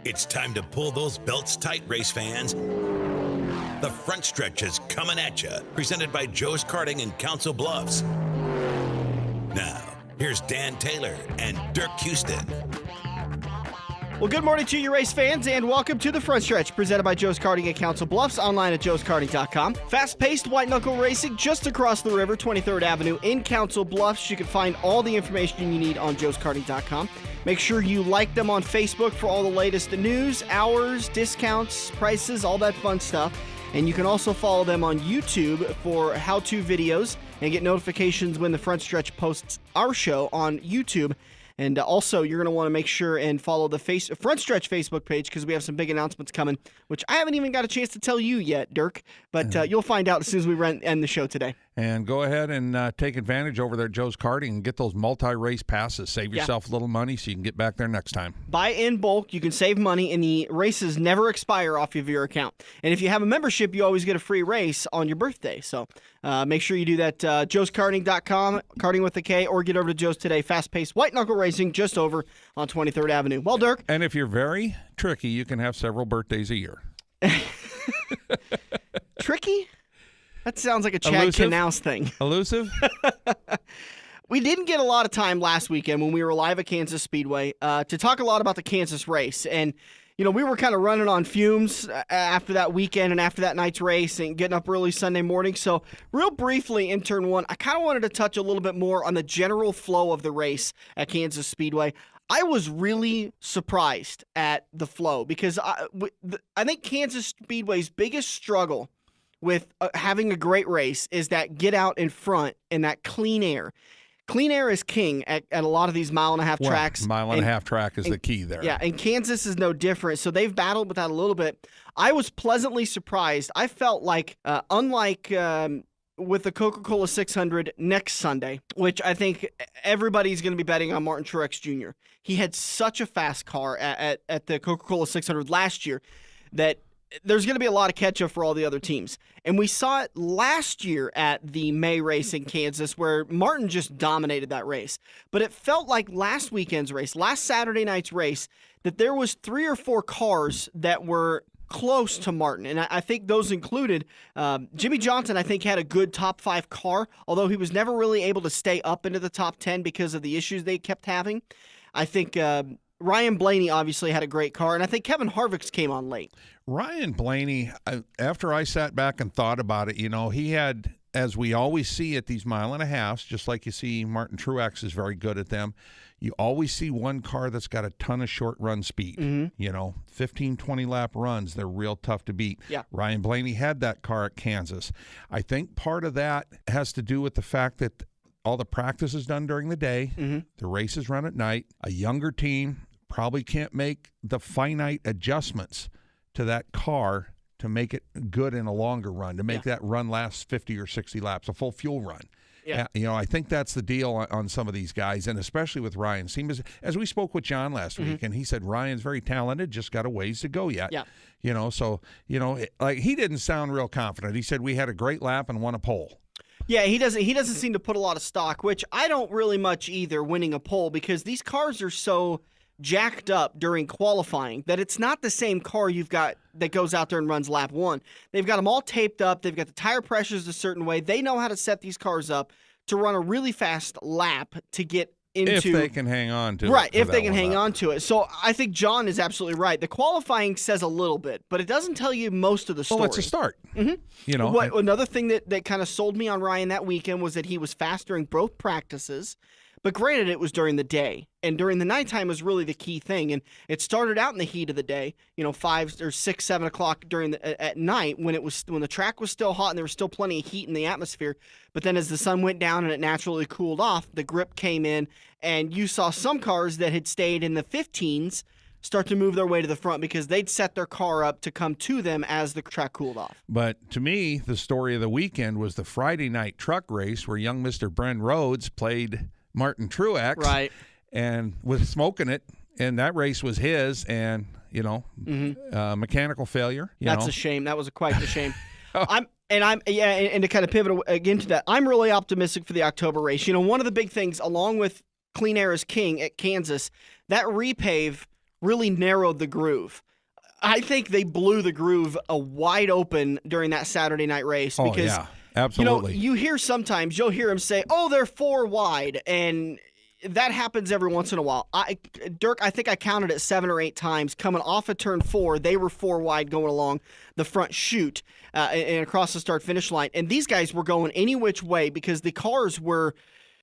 It's time to pull those belts tight, race fans. The front stretch is coming at you, presented by Joe's Karting in Council Bluffs. Now, here's Dan Taylor and Dirk Houston. Well, good morning to you, race fans, and welcome to the front stretch, presented by Joe's Karting at Council Bluffs, online at joeskarting.com. Fast-paced white-knuckle racing just across the river, 23rd Avenue in Council Bluffs. You can find all the information you need on joeskarting.com. Make sure you like them on Facebook for all the latest news, hours, discounts, prices, all that fun stuff. And you can also follow them on YouTube for how-to videos and get notifications when the front stretch posts our show on YouTube. And also, you're going to want to make sure and follow the Front Stretch Facebook page because we have some big announcements coming, which I haven't even got a chance to tell you yet, Dirk. But you'll find out as soon as we end the show today. And go ahead and take advantage over there at Joe's Karting and get those multi-race passes. Save yourself a little money so you can get back there next time. Buy in bulk. You can save money, and the races never expire off of your account. And if you have a membership, you always get a free race on your birthday. So make sure you do that. joeskarting.com, karting with a K, or get over to Joe's today. Fast-paced white-knuckle racing just over on 23rd Avenue. Well, Dirk. And if you're very tricky, you can have several birthdays a year. Tricky? That sounds like a Chad Knaus thing. Elusive? We didn't get a lot of time last weekend when we were live at Kansas Speedway to talk a lot about the Kansas race. And, you know, we were kind of running on fumes after that weekend and after that night's race and getting up early Sunday morning. So real briefly in turn one, I kind of wanted to touch a little bit more on the general flow of the race at Kansas Speedway. I was really surprised at the flow because I think Kansas Speedway's biggest struggle with having a great race is that get out in front and that clean air. Clean air is king at a lot of these mile-and-a-half tracks. Mile-and-a-half track is the key there. Yeah, and Kansas is no different. So they've battled with that a little bit. I was pleasantly surprised. I felt like, unlike with the Coca-Cola 600 next Sunday, which I think everybody's going to be betting on Martin Truex Jr. He had such a fast car at the Coca-Cola 600 last year that there's going to be a lot of catch-up for all the other teams. And we saw it last year at the May race in Kansas where Martin just dominated that race. But it felt like last weekend's race, last Saturday night's race, that there was 3 or 4 cars that were close to Martin. And I think those included Jimmy Johnson, I think, had a good top 5 car, although he was never really able to stay up into the top 10 because of the issues they kept having. I think Ryan Blaney obviously had a great car, and I think Kevin Harvick's came on late. Ryan Blaney, after I sat back and thought about it, you know, he had, as we always see at these mile-and-a-halves, just like you see Martin Truex is very good at them, you always see one car that's got a ton of short run speed. Mm-hmm. You know, 15, 20-lap runs, they're real tough to beat. Yeah. Ryan Blaney had that car at Kansas. I think part of that has to do with the fact that all the practice is done during the day, the races run at night, a younger team probably can't make the finite adjustments to that car to make it good in a longer run, to make that run last 50 or 60 laps, a full fuel run. Yeah. You know, I think that's the deal on some of these guys, and especially with Ryan. As we spoke with John last week, and he said Ryan's very talented, just got a ways to go yet. Yeah. You know, so, you know, like he didn't sound real confident. He said we had a great lap and won a pole. Yeah, he doesn't seem to put a lot of stock, which I don't really much either, winning a pole, because these cars are so jacked up during qualifying that it's not the same car you've got that goes out there and runs lap 1. They've got them all taped up. They've got the tire pressures a certain way. They know how to set these cars up to run a really fast lap to get into. If they can hang on to it. Right, if they can hang on to it. So I think John is absolutely right. The qualifying says a little bit, but it doesn't tell you most of the story. Well, it's a start. Mm-hmm. You know, another thing that kind of sold me on Ryan that weekend was that he was fast during both practices. But granted, it was during the day, and during the nighttime was really the key thing. And it started out in the heat of the day, 5 or 6, 7 o'clock at night when the track was still hot and there was still plenty of heat in the atmosphere. But then as the sun went down and it naturally cooled off, the grip came in, and you saw some cars that had stayed in the 15s start to move their way to the front because they'd set their car up to come to them as the track cooled off. But to me, the story of the weekend was the Friday night truck race where young Mr. Bren Rhodes played Martin Truex, right, and with smoking it, and that race was his, and mechanical failure. That's a shame. That was quite a shame. And to kind of pivot again to that, I'm really optimistic for the October race. One of the big things, along with clean air is king at Kansas, that repave really narrowed the groove. I think they blew the groove wide open during that Saturday night race because, absolutely. You hear sometimes, you'll hear them say, oh, they're 4 wide, and that happens every once in a while. Dirk, I think I counted it 7 or 8 times. Coming off of turn 4, they were 4 wide going along the front chute and across the start-finish line. And these guys were going any which way because the cars were...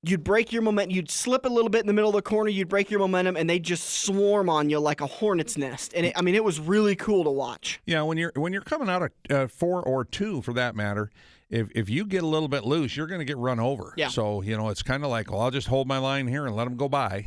You'd break your momentum. You'd slip a little bit in the middle of the corner. You'd break your momentum, and they'd just swarm on you like a hornet's nest. And it was really cool to watch. Yeah, when you're coming out of 4 or 2, for that matter, if you get a little bit loose, you're going to get run over. Yeah. So it's kind of like, well, I'll just hold my line here and let them go by.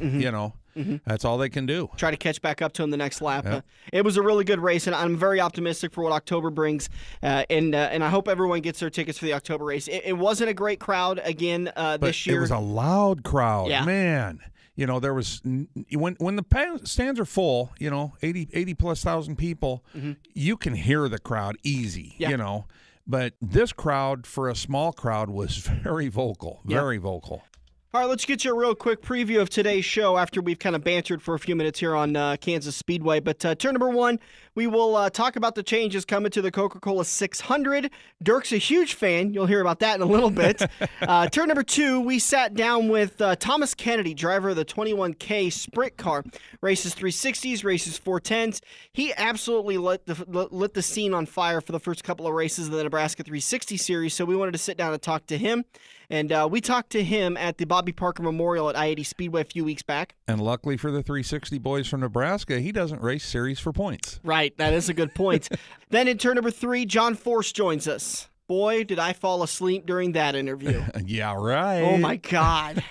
That's all they can do. Try to catch back up to him the next lap. Yep. It was a really good race, and I'm very optimistic for what October brings. And I hope everyone gets their tickets for the October race. It wasn't a great crowd again this year. It was a loud crowd, yeah. Man. There was when the stands are full, 80 plus thousand people, you can hear the crowd easy, yeah. But this crowd, for a small crowd, was very vocal, very vocal. All right, let's get you a real quick preview of today's show after we've kind of bantered for a few minutes here on Kansas Speedway. But turn number 1, we will talk about the changes coming to the Coca-Cola 600. Dirk's a huge fan. You'll hear about that in a little bit. Turn number 2, we sat down with Thomas Kennedy, driver of the 21K sprint car. Races 360s, races 410s. He absolutely lit the scene on fire for the first couple of races of the Nebraska 360 series, so we wanted to sit down and talk to him. And we talked to him at the Bobby Parker Memorial at I-80 Speedway a few weeks back. And luckily for the 360 boys from Nebraska, he doesn't race series for points. Right, that is a good point. Then in turn number 3, John Force joins us. Boy, did I fall asleep during that interview. Yeah, right. Oh, my God.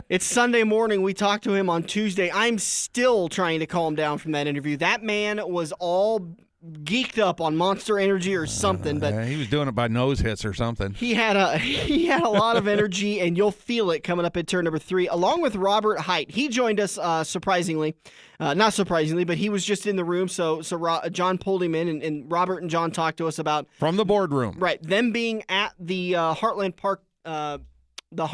It's Sunday morning. We talked to him on Tuesday. I'm still trying to calm down from that interview. That man was all geeked up on Monster Energy or something, but he was doing it by nose hits or something. He had a lot of energy, and you'll feel it coming up at turn number 3, along with Robert Hight. He joined us surprisingly, not surprisingly, but he was just in the room. So John pulled him in, and Robert and John talked to us about from the boardroom, right? Them being at the Heartland Park. The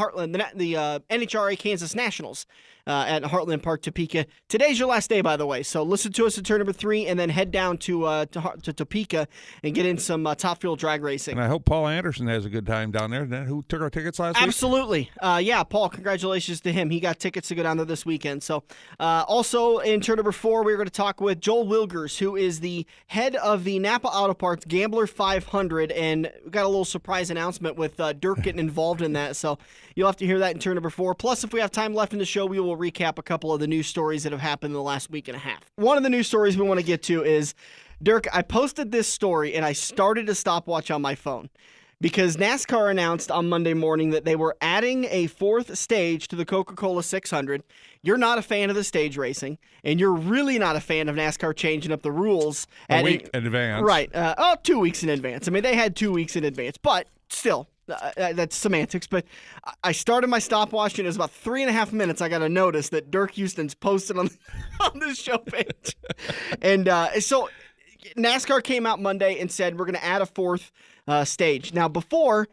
NHRA Kansas Nationals at Heartland Park, Topeka. Today's your last day, by the way. So listen to us at turn number 3, and then head down to Topeka and get in some Top Fuel drag racing. And I hope Paul Anderson has a good time down there. Who took our tickets last week? Absolutely. Yeah, Paul, congratulations to him. He got tickets to go down there this weekend. So also in turn number 4, we're going to talk with Joel Wilgers, who is the head of the Napa Auto Parts Gambler 500, and we got a little surprise announcement with Dirk getting involved in that. So you'll have to hear that in turn number 4. Plus, if we have time left in the show, we will recap a couple of the news stories that have happened in the last week and a half. One of the news stories we want to get to is, Dirk, I posted this story and I started a stopwatch on my phone because NASCAR announced on Monday morning that they were adding a 4th stage to the Coca-Cola 600. You're not a fan of the stage racing, and you're really not a fan of NASCAR changing up the rules. A week in advance. Right. 2 weeks in advance. I mean, they had 2 weeks in advance, but still. That's semantics, but I started my stopwatch, and it was about 3.5 minutes. I got a notice that Dirk Houston's posted on this show page. And so NASCAR came out Monday and said, we're going to add a 4th stage. Now, before,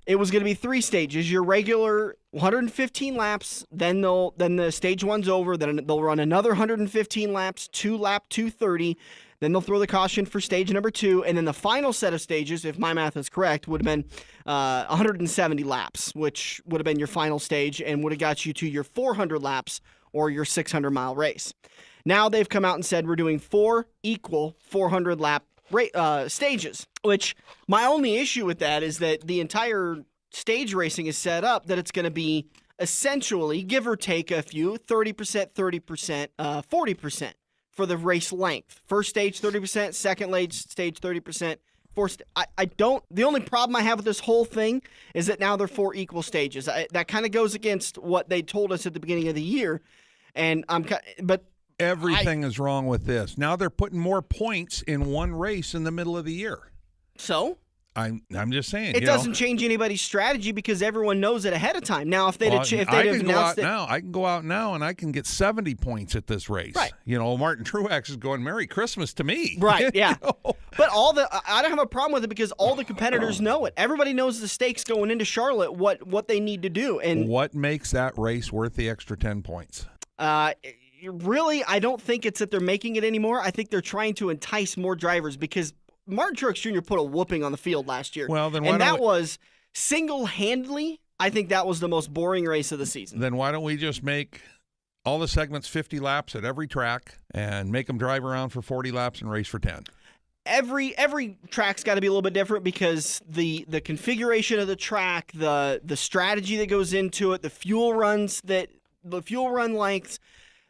it was going to be 3 stages, your regular 115 laps, then the stage 1's over, then they'll run another 115 laps, lap 230. Then they'll throw the caution for stage number 2, and then the final set of stages, if my math is correct, would have been 170 laps, which would have been your final stage and would have got you to your 400 laps or your 600-mile race. Now they've come out and said we're doing 4 equal 400-lap stages, which my only issue with that is that the entire stage racing is set up that it's going to be essentially, give or take a few, 30%, 30%, 40%. For the race length. First stage 30%, second stage 30%. The only problem I have with this whole thing is that now they're 4 equal stages. That kind of goes against what they told us at the beginning of the year, and everything is wrong with this. Now they're putting more points in one race in the middle of the year. So? I'm just saying. It doesn't change anybody's strategy because everyone knows it ahead of time. Now, if they'd have announced it, I can go out now and I can get 70 points at this race. Right. Martin Truex is going, Merry Christmas to me. Right. Yeah. But I don't have a problem with it because all the competitors know it. Everybody knows the stakes going into Charlotte. What they need to do. And what makes that race worth the extra 10 points? really, I don't think it's that they're making it anymore. I think they're trying to entice more drivers because Martin Truex Jr. put a whooping on the field last year. Well, then was single-handedly, I think that was the most boring race of the season. Then why don't we just make all the segments 50 laps at every track and make them drive around for 40 laps and race for 10? Every track's got to be a little bit different because the configuration of the track, the strategy that goes into it, the fuel run lengths,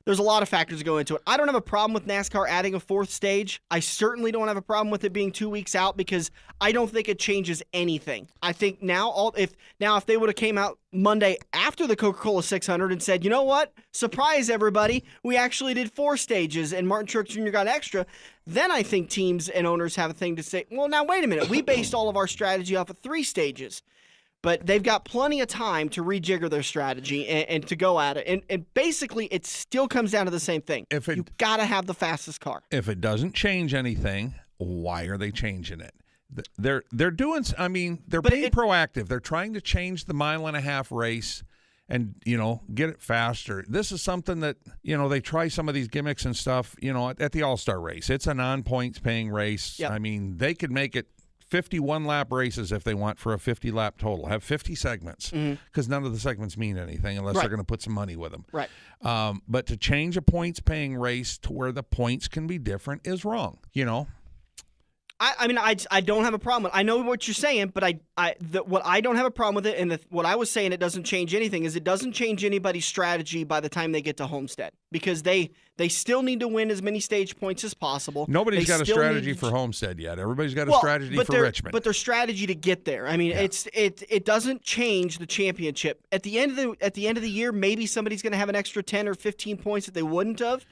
there's a lot of factors that go into it. I don't have a problem with NASCAR adding a fourth stage. I certainly don't have a problem with it being 2 weeks out because I don't think it changes anything. I think if they would have came out Monday after the Coca-Cola 600 and said, you know what, surprise everybody, we actually did 4 stages and Martin Truex Jr. got extra, then I think teams and owners have a thing to say, well, now wait a minute, we based all of our strategy off of 3 stages. But they've got plenty of time to rejigger their strategy and to go at it. And basically, it still comes down to the same thing. You've got to have the fastest car. If it doesn't change anything, why are they changing it? They're doing. I mean, they're being proactive. They're trying to change the mile-and-a-half race and, get it faster. This is something that, they try some of these gimmicks and stuff, at the All-Star race. It's a non-points paying race. Yep. I mean, they could make it 51 lap races if they want for a 50 lap total. Have 50 segments because none of the segments mean anything unless they're going to put some money with them. Right. But to change a points paying race to where the points can be different is wrong. I mean, I don't have a problem with it. I know what you're saying, but what I don't have a problem with it, and what I was saying it doesn't change anything, is it doesn't change anybody's strategy by the time they get to Homestead because they still need to win as many stage points as possible. Nobody's got a strategy for Homestead yet. Everybody's got a strategy for Richmond. But their strategy to get there. I mean, it doesn't change the championship. At the end of the year, maybe somebody's going to have an extra 10 or 15 points that they wouldn't have.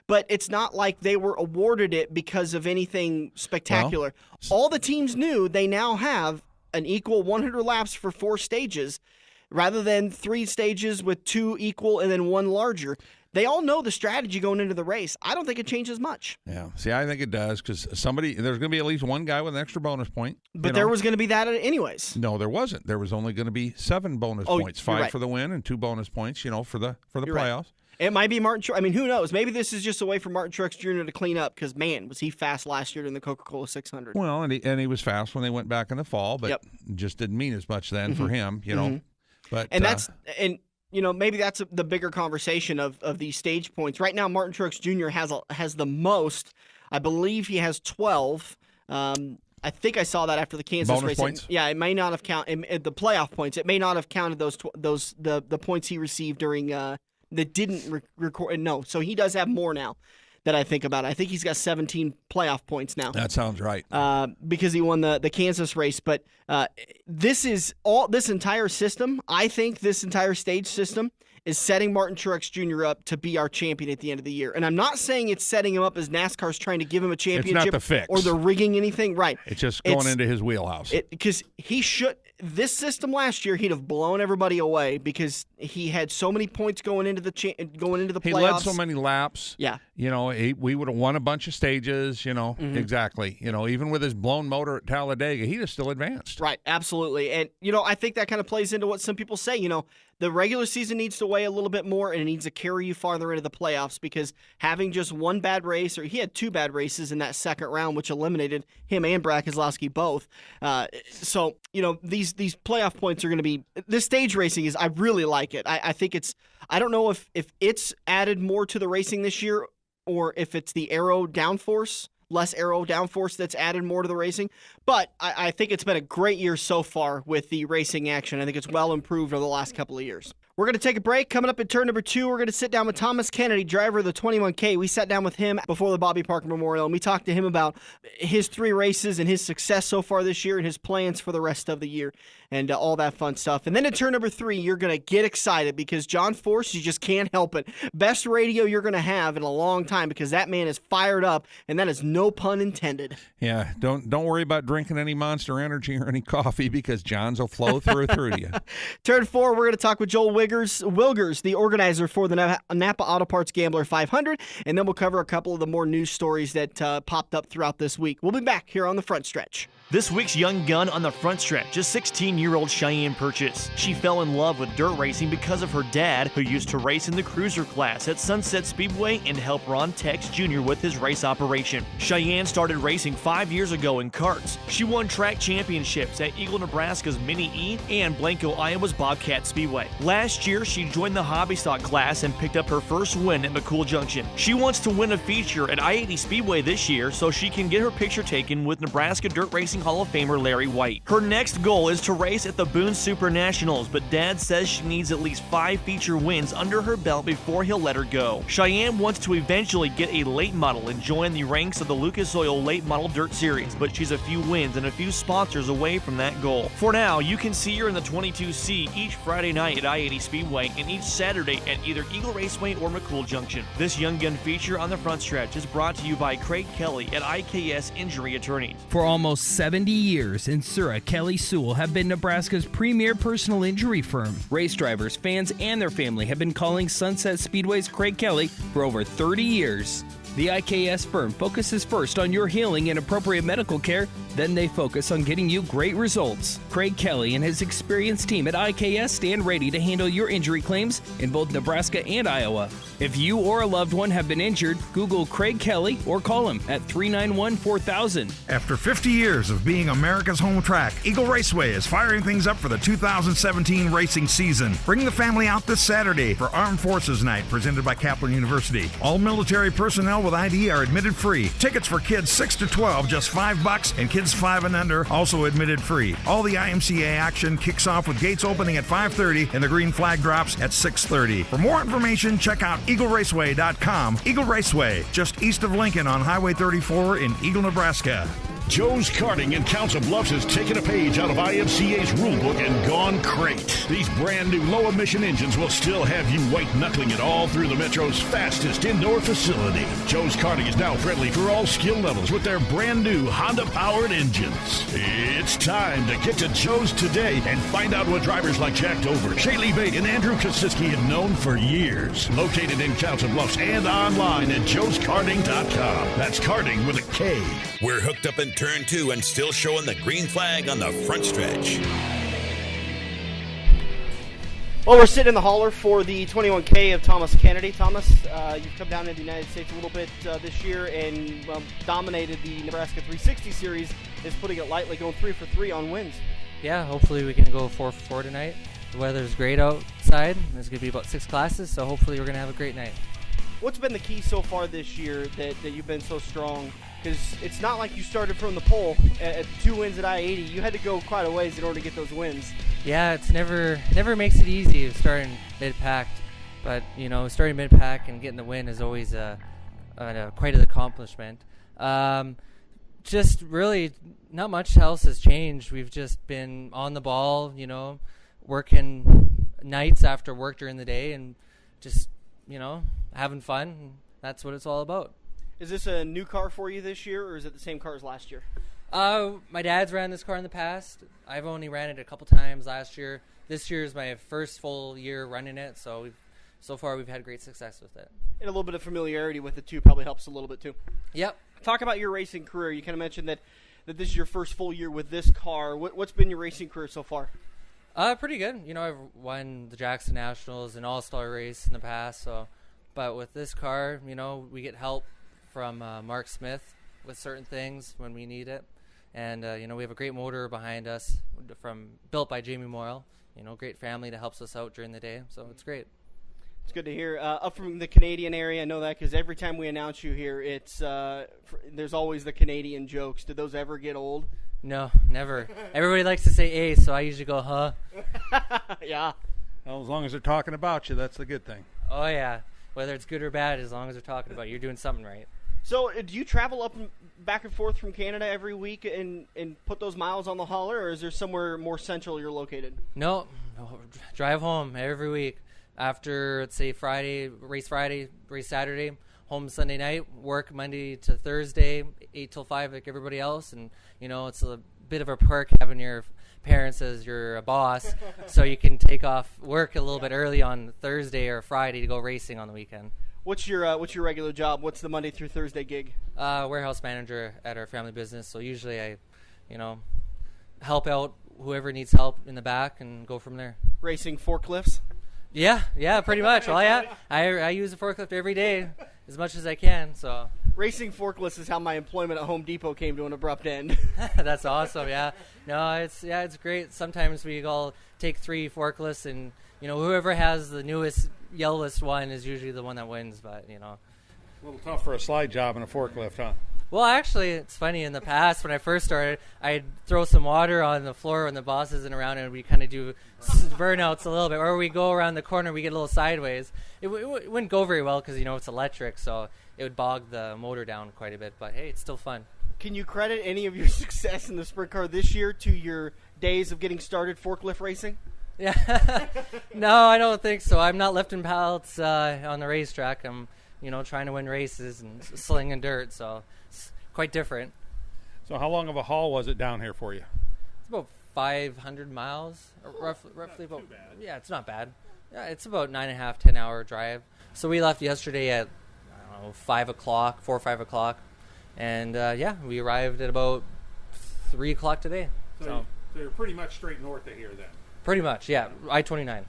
But it's not like they were awarded it because of anything spectacular. Well, all the teams knew they now have an equal 100 laps for 4 stages rather than 3 stages with 2 equal and then 1 larger. They all know the strategy going into the race. I don't think it changes much. Yeah. See, I think it does because there's going to be at least one guy with an extra bonus point. But there was going to be that anyways. No, there wasn't. There was only going to be 7 bonus points, 5 for the win and 2 bonus points, for the playoffs. Right. It might be Martin Truex. I mean, who knows? Maybe this is just a way for Martin Truex Jr. to clean up because, man, was he fast last year in the Coca-Cola 600. Well, and he was fast when they went back in the fall, but just didn't mean as much then for him, But maybe that's the bigger conversation of these stage points. Right now, Martin Truex Jr. has the most. I believe he has 12. I think I saw that after the Kansas bonus race. Points? It may not have counted the playoff points. It may not have counted the points he received during that didn't record. No, so he does have more now that I think about it. I think he's got 17 playoff points now. That sounds right. Because he won the Kansas race. But this entire system, I think this entire stage system is setting Martin Truex Jr. up to be our champion at the end of the year. And I'm not saying it's setting him up as NASCAR's trying to give him a championship. It's not the fix. Or they're rigging anything. Right. It's just going into his wheelhouse. Because he should. This system last year, he'd have blown everybody away because he had so many points going into the playoffs. He led so many laps. Yeah. We would have won a bunch of stages, exactly. Even with his blown motor at Talladega, he'd have still advanced. Right, absolutely. And, I think that kind of plays into what some people say, the regular season needs to weigh a little bit more and it needs to carry you farther into the playoffs because having just one bad race, or he had 2 bad races in that second round, which eliminated him and Brad Keselowski both. So, these playoff points are going to be – this stage racing I really like it. I think I don't know if it's added more to the racing this year or if it's the less aero downforce that's added more to the racing. But I think it's been a great year so far with the racing action. I think it's well improved over the last couple of years. We're going to take a break. Coming up in turn number 2, we're going to sit down with Thomas Kennedy, driver of the 21K. We sat down with him before the Bobby Parker Memorial, and we talked to him about his 3 races and his success so far this year and his plans for the rest of the year and all that fun stuff. And then in turn number 3, you're going to get excited because John Force, you just can't help it. Best radio you're going to have in a long time because that man is fired up, and that is no pun intended. Yeah, don't worry about drinking any Monster Energy or any coffee because John's will flow through to you. Turn 4, we're going to talk with Joel Wilgers, the organizer for the Napa Auto Parts Gambler 500, and then we'll cover a couple of the more news stories that popped up throughout this week. We'll be back here on the Front Stretch. This week's young gun on the front stretch is 16-year-old Cheyenne Purchase. She fell in love with dirt racing because of her dad, who used to race in the cruiser class at Sunset Speedway and help Ron Tex Jr. with his race operation. Cheyenne started racing 5 years ago in karts. She won track championships at Eagle, Nebraska's Mini E and Blanco, Iowa's Bobcat Speedway. Last year, she joined the hobby stock class and picked up her first win at McCool Junction. She wants to win a feature at I-80 Speedway this year so she can get her picture taken with Nebraska Dirt Racing Hall of Famer Larry White. Her next goal is to race at the Boone Super Nationals, but Dad says she needs at least 5 feature wins under her belt before he'll let her go. Cheyenne wants to eventually get a late model and join the ranks of the Lucas Oil Late Model Dirt Series, but she's a few wins and a few sponsors away from that goal. For now, you can see her in the 22C each Friday night at I-80 Speedway and each Saturday at either Eagle Raceway or McCool Junction. This young gun feature on the front stretch is brought to you by Craig Kelly at IKS Injury Attorneys. For almost 70 years, in Sura, Kelly Sewell have been Nebraska's premier personal injury firm. Race drivers, fans, and their family have been calling Sunset Speedway's Craig Kelly for over 30 years. The IKS firm focuses first on your healing and appropriate medical care, then they focus on getting you great results. Craig Kelly and his experienced team at IKS stand ready to handle your injury claims in both Nebraska and Iowa. If you or a loved one have been injured, Google Craig Kelly or call him at 391-4000. After 50 years of being America's home track, Eagle Raceway is firing things up for the 2017 racing season. Bring the family out this Saturday for Armed Forces Night presented by Kaplan University. All military personnel with ID are admitted free. Tickets for kids 6 to 12 just $5 and kids 5 and under also admitted free. All the IMCA action kicks off with gates opening at 5:30 and the green flag drops at 6:30. For more information, check out EagleRaceway.com. Eagle Raceway, just east of Lincoln on Highway 34 in Eagle, Nebraska. Joe's Karting in Council Bluffs has taken a page out of IMCA's rulebook and gone crate. These brand new low-emission engines will still have you white-knuckling it all through the Metro's fastest indoor facility. Joe's Karting is now friendly for all skill levels with their brand new Honda-powered engines. It's time to get to Joe's today and find out what drivers like Jack Dover, Shaylee Bate, and Andrew Kosiski have known for years. Located in Council Bluffs and online at joeskarting.com. That's karting with a K. We're hooked up in turn 2 and still showing the green flag on the front stretch. Well, we're sitting in the hauler for the 21K of Thomas Kennedy. Thomas, you've come down to the United States a little bit this year and dominated the Nebraska 360 series, is putting it lightly, going 3 for 3 on wins. Yeah, hopefully we can go 4 for 4 tonight. The weather's great outside. There's going to be about 6 classes, so hopefully we're going to have a great night. What's been the key so far this year that you've been so strong? Because it's not like you started from the pole at 2 wins at I-80. You had to go quite a ways in order to get those wins. Yeah, it's never makes it easy starting mid-pack, but starting mid-pack and getting the win is always quite an accomplishment. Just really not much else has changed. We've just been on the ball, working nights after work during the day and just having fun. That's what it's all about. Is this a new car for you this year, or is it the same car as last year? My dad's ran this car in the past. I've only ran it a couple times last year. This year is my first full year running it, so far we've had great success with it. And a little bit of familiarity with it, too, probably helps a little bit, too. Yep. Talk about your racing career. You kind of mentioned that this is your first full year with this car. What's been your racing career so far? Pretty good. I've won the Jackson Nationals and All-Star race in the past, but with this car, we get help from Mark Smith with certain things when we need it. And, we have a great motor behind us built by Jamie Morrill. Great family that helps us out during the day. So it's great. It's good to hear. Up from the Canadian area, I know that because every time we announce you here, it's there's always the Canadian jokes. Did those ever get old? No, never. Everybody likes to say A, so I usually go, huh? Yeah. Well, as long as they're talking about you, that's the good thing. Oh, yeah. Whether it's good or bad, as long as they're talking about you, you're doing something right. So do you travel back and forth from Canada every week and put those miles on the hauler, or is there somewhere more central you're located? No, drive home every week. After, let's say, race Saturday, home Sunday night, work Monday to Thursday, 8 till 5 like everybody else. And, it's a bit of a perk having your parents as your boss, so you can take off work a little bit early on Thursday or Friday to go racing on the weekend. What's your regular job? What's the Monday through Thursday gig? Warehouse manager at our family business. So usually I help out whoever needs help in the back and go from there. Racing forklifts? Yeah, pretty much. Well, yeah, I use a forklift every day as much as I can. So racing forklifts is how my employment at Home Depot came to an abrupt end. That's awesome. Yeah, no, it's great. Sometimes we all take 3 forklifts, and whoever has the newest, yellowest one is usually the one that wins. But a little tough for a slide job in a forklift, huh? Well, actually, it's funny. In the past, when I first started, I'd throw some water on the floor when the boss isn't around, and we kind of do burnouts a little bit. Or we go around the corner, we get a little sideways. It wouldn't go very well because, it's electric, so it would bog the motor down quite a bit. But, hey, it's still fun. Can you credit any of your success in the sprint car this year to your days of getting started forklift racing? Yeah. No, I don't think so. I'm not lifting pallets on the racetrack. I'm, trying to win races and slinging dirt, so it's quite different. So how long of a haul was it down here for you? It's about 500 miles, roughly about. Yeah, it's not bad. Yeah, it's about 9.5, 10-hour drive. So we left yesterday at 4 or 5 o'clock, and we arrived at about 3 o'clock today. So you're pretty much straight north of here then. Pretty much, yeah. I-29. Okay.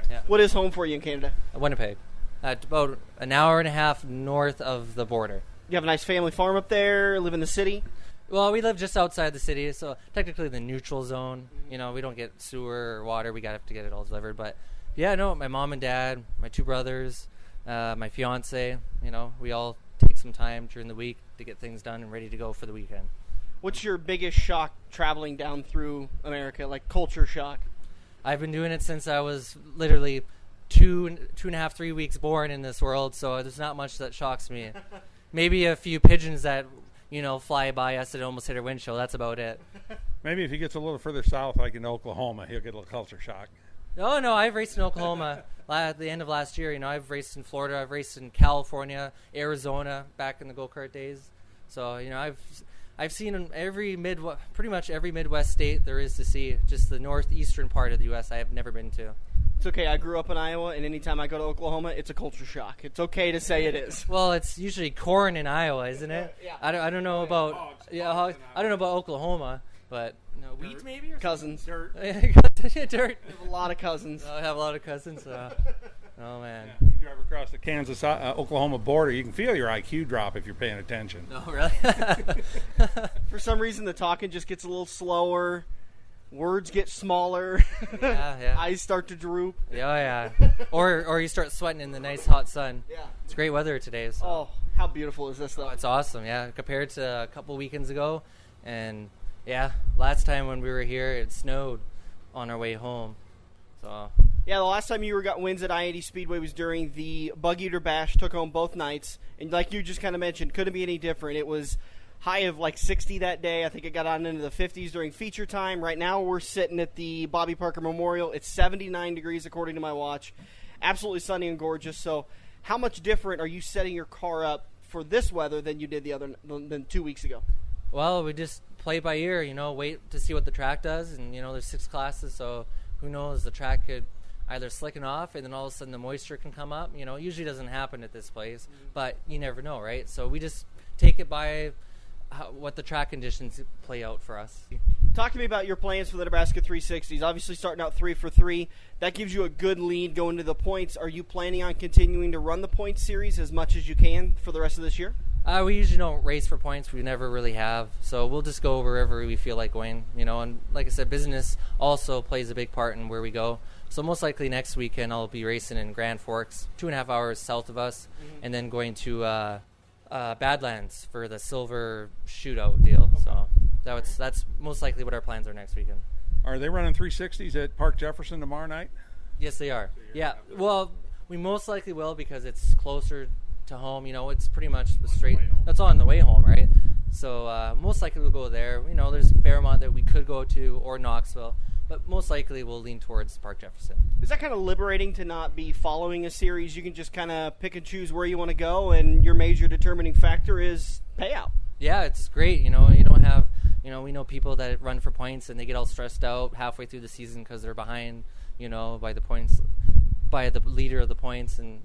Yeah. What is home for you in Canada? Winnipeg. About an hour and a half north of the border. You have a nice family farm up there, live in the city? Well, we live just outside the city, so technically the neutral zone. We don't get sewer or water. We have to get it all delivered. But, yeah, no, my mom and dad, my 2 brothers, my fiance, we all take some time during the week to get things done and ready to go for the weekend. What's your biggest shock traveling down through America, like culture shock? I've been doing it since I was literally 2.5, 3 weeks born in this world, so there's not much that shocks me. Maybe a few pigeons that, fly by us and almost hit our windshield. That's about it. Maybe if he gets a little further south, like in Oklahoma, he'll get a little culture shock. No, I've raced in Oklahoma at the end of last year. I've raced in Florida. I've raced in California, Arizona, back in the go-kart days. So, I've seen in pretty much every Midwest state there is to see. Just the northeastern part of the U.S. I have never been to. It's okay. I grew up in Iowa, and anytime I go to Oklahoma, it's a culture shock. It's okay to say it is. Well, it's usually corn in Iowa, isn't it? Yeah. I don't know about I don't know about Oklahoma, but wheat maybe or cousins. Dirt. Dirt. I have a lot of cousins. I have a lot of cousins. Oh man. Yeah, you drive across the Kansas Oklahoma border, you can feel your IQ drop if you're paying attention. No, really. For some reason, the talking just gets a little slower. Words get smaller. Yeah. Eyes start to droop. Yeah. Or you start sweating in the nice hot sun. Yeah. It's great weather today. So. Oh, how beautiful is this, though? It's awesome, yeah, compared to a couple weekends ago. And, yeah, last time when we were here, it snowed on our way home. So. Yeah, the last time you got wins at I-80 Speedway was during the Bug Eater Bash, took home both nights. And like you just kind of mentioned, couldn't be any different. It was high of like 60 that day. I think it got on into the 50s during feature time. Right now we're sitting at the Bobby Parker Memorial. It's 79 degrees according to my watch. Absolutely sunny and gorgeous. So how much different are you setting your car up for this weather than you did than 2 weeks ago? Well, we just play by ear, wait to see what the track does. And, there's 6 classes, so who knows, the track could either slicken off and then all of a sudden the moisture can come up. It usually doesn't happen at this place, but you never know, right? So we just take it by what the track conditions play out for us. Talk to me about your plans for the Nebraska 360s. Obviously starting out 3 for 3. That gives you a good lead going to the points. Are you planning on continuing to run the points series as much as you can for the rest of this year? We usually don't race for points. We never really have. So we'll just go wherever we feel like going, and like I said, business also plays a big part in where we go. So most likely next weekend I'll be racing in Grand Forks, 2.5 hours south of us, and then going to Badlands for the silver shootout deal. So that's most likely what our plans are next weekend. Are they running 360s at Park Jefferson tomorrow night? Yes, they are. Yeah. Well, we most likely will because it's closer to home. It's pretty much the straight. That's on the way home, right? So most likely we'll go there. There's Fairmont that we could go to or Knoxville, but most likely we'll lean towards Park Jefferson. Is that kind of liberating to not be following a series? You can just kind of pick and choose where you want to go, and your major determining factor is payout. Yeah, it's great. You don't have, we know people that run for points and they get all stressed out halfway through the season because they're behind, by the points, by the leader of the points, and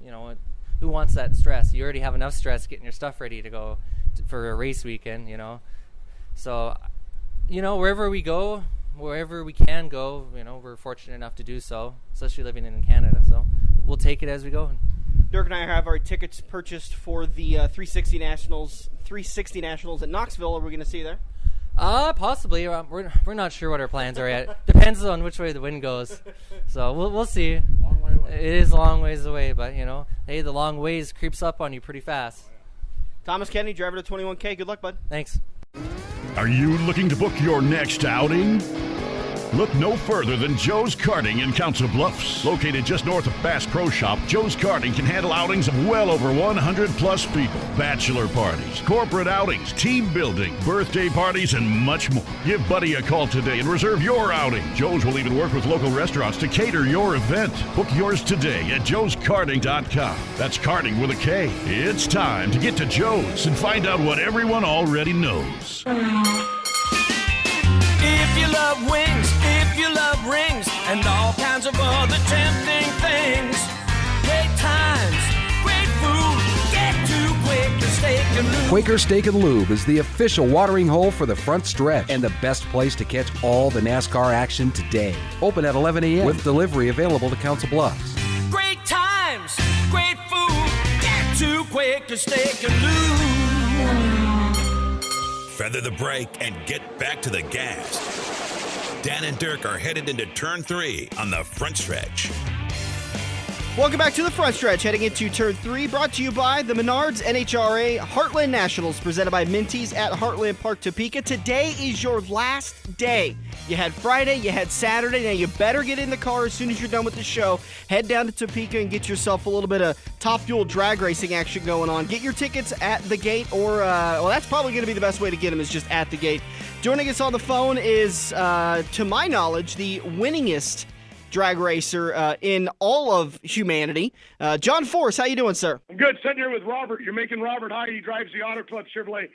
who wants that stress? You already have enough stress getting your stuff ready to go for a race weekend, So Wherever we go, wherever we can go, we're fortunate enough to do so, especially living in Canada. So we'll take it as we go. Dirk and I have our tickets purchased for the 360 Nationals at Knoxville. Are we going to see you there? Possibly. We're not sure what our plans are yet. Depends on which way the wind goes. So we'll see. Long way away. It is a long ways away, but hey, the long ways creeps up on you pretty fast. Thomas Kennedy, driver to 21K. Good luck, bud. Thanks. Are you looking to book your next outing? Look no further than Joe's Karting in Council Bluffs. Located just north of Bass Pro Shop, Joe's Karting can handle outings of well over 100 plus people. Bachelor parties, corporate outings, team building, birthday parties, and much more. Give Buddy a call today and reserve your outing. Joe's will even work with local restaurants to cater your event. Book yours today at joeskarting.com. That's karting with a K. It's time to get to Joe's and find out what everyone already knows. If you love wings, if you love rings, and all kinds of other tempting things, great times, great food, get to Quaker Steak and Lube. Quaker Steak and Lube is the official watering hole for the front stretch and the best place to catch all the NASCAR action today. Open at 11 a.m. with delivery available to Council Bluffs. Great times, great food, get to Quaker Steak and Lube. Feather the brake and get back to the gas. Dan and Dirk are headed into turn 3 on the front stretch. Welcome back to the front stretch, heading into turn 3, brought to you by the Menards NHRA Heartland Nationals, presented by Minties at Heartland Park, Topeka. Today is your last day. You had Friday, you had Saturday, now you better get in the car as soon as you're done with the show. Head down to Topeka and get yourself a little bit of Top Fuel drag racing action going on. Get your tickets at the gate, or, that's probably going to be the best way to get them, is just at the gate. Joining us on the phone is, to my knowledge, the winningest drag racer in all of humanity. John Force, how you doing, sir? I'm good. Sitting here with Robert. You're making Robert Hight. He drives the Auto Club Chevrolet.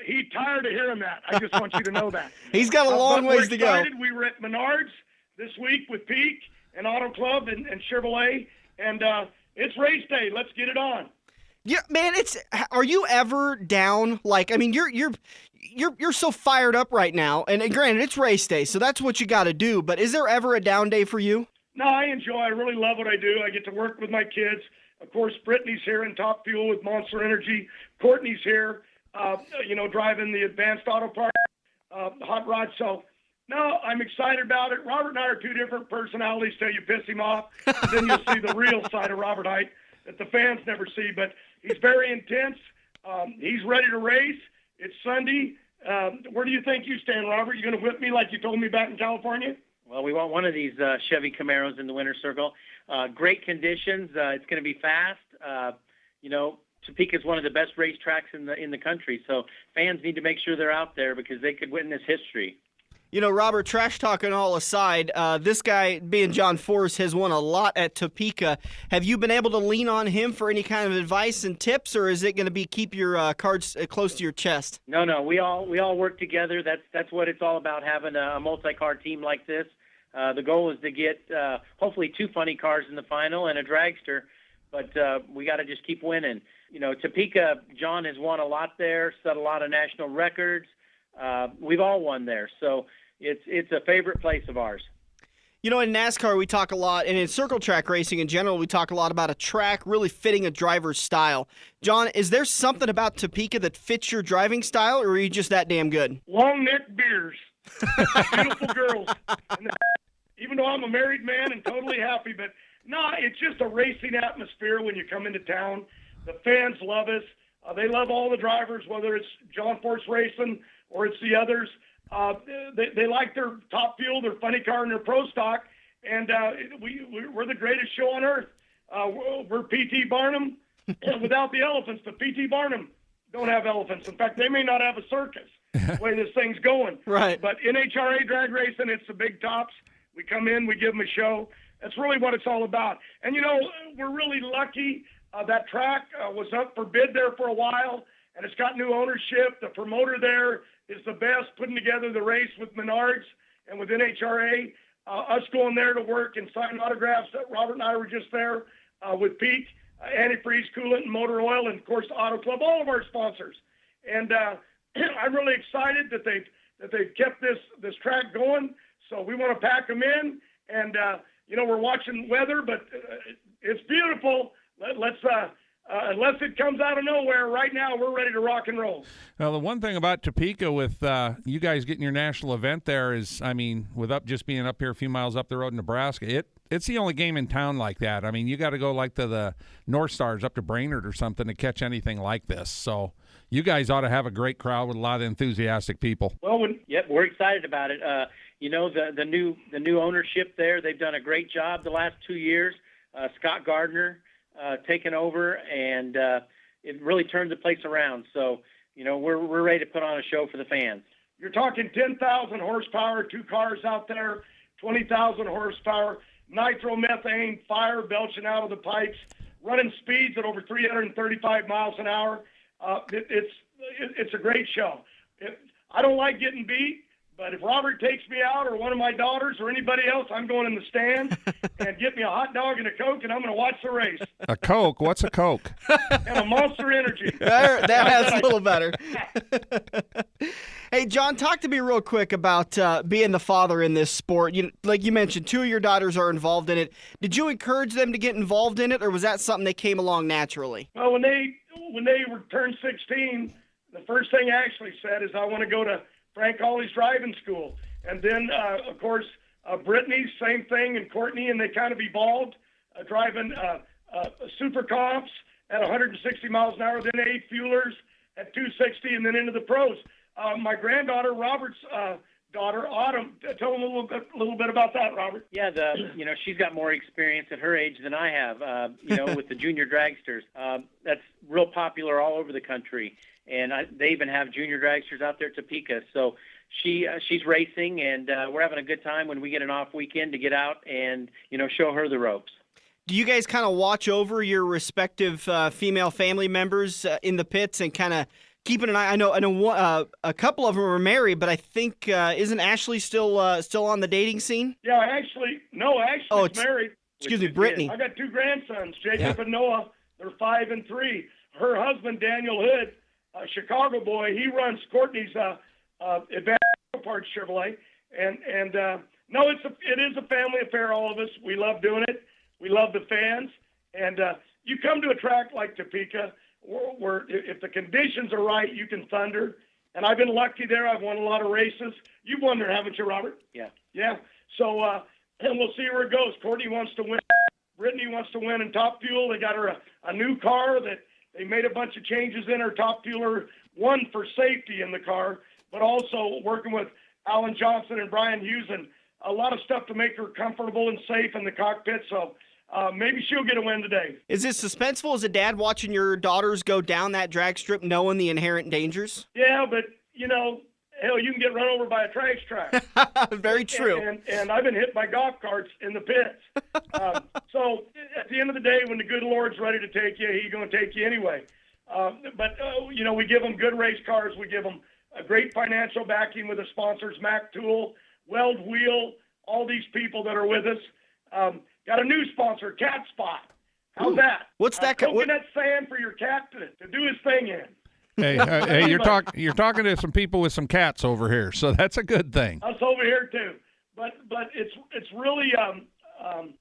He's tired of hearing that. I just want you to know that. He's got a long ways to go. We were at Menards this week with Peak and Auto Club and Chevrolet, and it's race day. Let's get it on. Yeah, man. Are you ever down? You're so fired up right now, and granted, it's race day, so that's what you got to do. But is there ever a down day for you? No, I enjoy. I really love what I do. I get to work with my kids. Of course, Brittany's here in Top Fuel with Monster Energy. Courtney's here, driving the Advanced Auto Park, Hot Rod. So, no, I'm excited about it. Robert and I are two different personalities till you piss him off. Then you'll see the real side of Robert Hight that the fans never see. But he's very intense. He's ready to race. It's Sunday. Where do you think you stand, Robert? You going to whip me like you told me back in California? Well, we want one of these Chevy Camaros in the winner's circle. Great conditions. It's going to be fast. Topeka is one of the best racetracks in the country, so fans need to make sure they're out there because they could witness history. Robert, trash talking all aside, this guy, being John Force, has won a lot at Topeka. Have you been able to lean on him for any kind of advice and tips, or is it going to be keep your cards close to your chest? No, we all work together. That's what it's all about, having a multi-car team like this. The goal is to get hopefully 2 funny cars in the final and a dragster, but we got to just keep winning. Topeka, John has won a lot there, set a lot of national records. We've all won there, so it's a favorite place of ours. In NASCAR, we talk a lot, and in circle track racing in general, we talk a lot about a track really fitting a driver's style. John, is there something about Topeka that fits your driving style, or are you just that damn good? Long neck beers, beautiful girls. Even though I'm a married man and totally happy, but no, it's just a racing atmosphere when you come into town. The fans love us. They love all the drivers, whether it's John Force Racing or it's the others. They like their Top Fuel, their funny car, and their Pro Stock, and we're the greatest show on earth. We're P.T. Barnum, and without the elephants, the P.T. Barnum don't have elephants. In fact, they may not have a circus, the way this thing's going. Right. But NHRA drag racing, it's the big tops. We come in, we give them a show. That's really what it's all about. And, we're really lucky. That track was up for bid there for a while, and it's got new ownership. The promoter there is the best, putting together the race with Menards and with NHRA. Us going there to work and sign autographs. Robert and I were just there with Peak, Antifreeze, Coolant, and Motor Oil, and, of course, Auto Club, all of our sponsors. And I'm really excited that they've that they've kept this track going. So we want to pack them in, and we're watching weather, but it's beautiful. Let's unless it comes out of nowhere, right now we're ready to rock and roll. Well, the one thing about Topeka with you guys getting your national event there is, I mean, with just being up here a few miles up the road in Nebraska, it's the only game in town like that. I mean, you got to go like to the North Stars up to Brainerd or something to catch anything like this. So you guys ought to have a great crowd with a lot of enthusiastic people. Well, we're excited about it. The new ownership there, they've done a great job the last 2 years. Scott Gardner taken over, and it really turned the place around. So, we're ready to put on a show for the fans. You're talking 10,000 horsepower, 2 cars out there, 20,000 horsepower, nitromethane, fire belching out of the pipes, running speeds at over 335 miles an hour. It's a great show. I don't like getting beat, but if Robert takes me out or one of my daughters or anybody else, I'm going in the stands and get me a hot dog and a Coke, and I'm going to watch the race. A Coke? What's a Coke? And a Monster Energy. That's a little better. Hey, John, talk to me real quick about being the father in this sport. Like you mentioned, 2 of your daughters are involved in it. Did you encourage them to get involved in it, or was that something that came along naturally? Well, when they turned 16, the first thing I actually said is I want to go to Frank Hawley's driving school. And then, of course, Brittany, same thing, and Courtney, and they kind of evolved, driving super comps at 160 miles an hour, then 8 fuelers at 260, and then into the pros. My granddaughter, Robert's daughter, Autumn, tell them a little bit about that, Robert. Yeah, she's got more experience at her age than I have, with the junior dragsters. That's real popular all over the country. And they even have junior dragsters out there at Topeka. So she's racing, and we're having a good time when we get an off weekend to get out and, show her the ropes. Do you guys kind of watch over your respective female family members in the pits and kind of keeping an eye? I know a couple of them are married, but I think isn't Ashley still on the dating scene? Yeah, Ashley's married. Excuse me, Brittany. I got 2 grandsons, Jacob and Noah. They're 5 and 3. Her husband, Daniel Hood, a Chicago boy, he runs Courtney's Advanced Parts Chevrolet, and no, it is a family affair. All of us, we love doing it. We love the fans, and you come to a track like Topeka, where if the conditions are right, you can thunder. And I've been lucky there. I've won a lot of races. You've won there, haven't you, Robert? Yeah. Yeah. So, and we'll see where it goes. Courtney wants to win. Brittany wants to win in Top Fuel. They got her a new car that they made a bunch of changes in her Top Fueler, one for safety in the car, but also working with Alan Johnson and Brian Hughes and a lot of stuff to make her comfortable and safe in the cockpit. So maybe she'll get a win today. Is it suspenseful as a dad watching your daughters go down that drag strip knowing the inherent dangers? Yeah, but, hell, you can get run over by a trash track. Very true. And I've been hit by golf carts in the pits. So at the end of the day, when the good Lord's ready to take you, He's going to take you anyway. But we give them good race cars. We give them a great financial backing with the sponsors, Mac Tool, Weld Wheel, all these people that are with us. Got a new sponsor, Cat Spot. How's that? What's that? Coconut sand for your cat to do his thing in. Hey, you're talking to some people with some cats over here, so that's a good thing. Us over here too, but it's really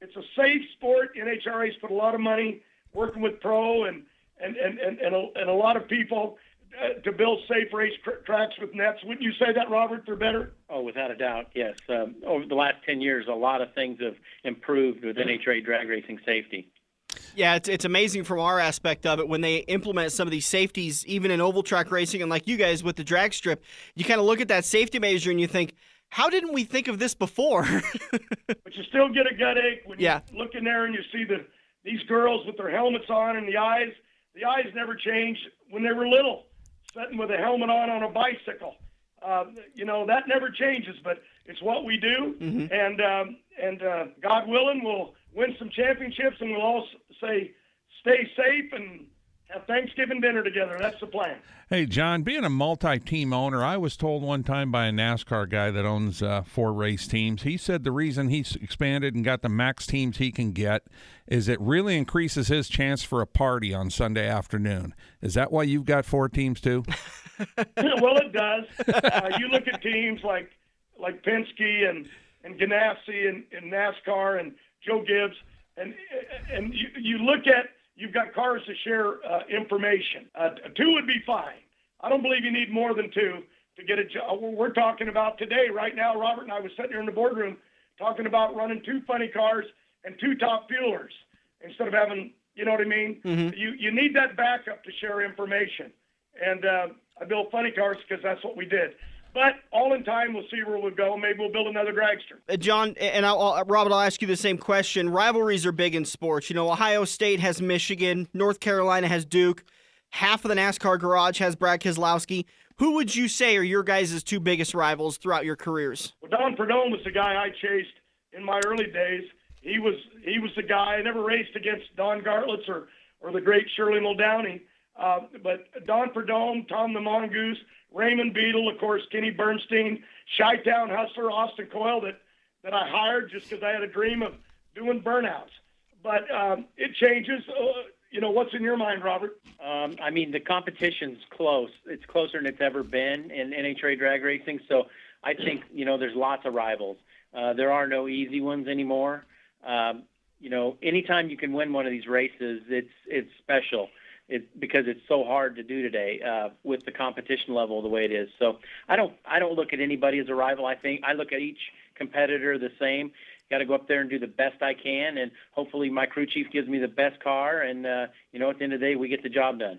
it's a safe sport. NHRA's put a lot of money working with Pro and a lot of people to build safe race tracks with nets. Wouldn't you say that, Robert? They're better? Oh, without a doubt, yes. Over the last 10 years, a lot of things have improved with NHRA drag racing safety. Yeah, it's amazing from our aspect of it when they implement some of these safeties, even in oval track racing, and like you guys with the drag strip, you kind of look at that safety measure and you think, how didn't we think of this before? But you still get a gut ache when you look in there and you see these girls with their helmets on and the eyes never changed when they were little, sitting with a helmet on a bicycle. That never changes, but it's what we do, and God willing, we'll win some championships, and we'll all say, stay safe and have Thanksgiving dinner together. That's the plan. Hey, John, being a multi-team owner, I was told one time by a NASCAR guy that owns 4 race teams, he said the reason he's expanded and got the max teams he can get is it really increases his chance for a party on Sunday afternoon. Is that why you've got 4 teams too? Well, it does. You look at teams like Penske and Ganassi and NASCAR and Joe Gibbs, and you look at, you've got cars to share information. 2 would be fine. I don't believe you need more than 2 to get a job. We're talking about today, right now, Robert and I was sitting here in the boardroom talking about running 2 funny cars and 2 top fuelers instead of having, you know what I mean? Mm-hmm. You need that backup to share information. And I built funny cars because that's what we did. But all in time, we'll see where we'll go. Maybe we'll build another dragster. John, and Robert, I'll ask you the same question. Rivalries are big in sports. You know, Ohio State has Michigan. North Carolina has Duke. Half of the NASCAR garage has Brad Keselowski. Who would you say are your guys' 2 biggest rivals throughout your careers? Well, Don Perdome was the guy I chased in my early days. He was the guy. I never raced against Don Gartlitz or the great Shirley Muldowney. But Don Perdome, Tom the Mongoose, Raymond Beadle, of course, Kenny Bernstein, Chi-Town Hustler, Austin Coyle that I hired just because I had a dream of doing burnouts. But it changes. You know, what's in your mind, Robert? I mean, the competition's close. It's closer than it's ever been in NHRA drag racing. So I think, you know, there's lots of rivals. There are no easy ones anymore. You know, anytime you can win one of these races, it's special. Because it's so hard to do today with the competition level the way it is. So I don't look at anybody as a rival. I look at each competitor the same. Got to go up there and do the best I can, and hopefully my crew chief gives me the best car, and you know, at the end of the day, we get the job done.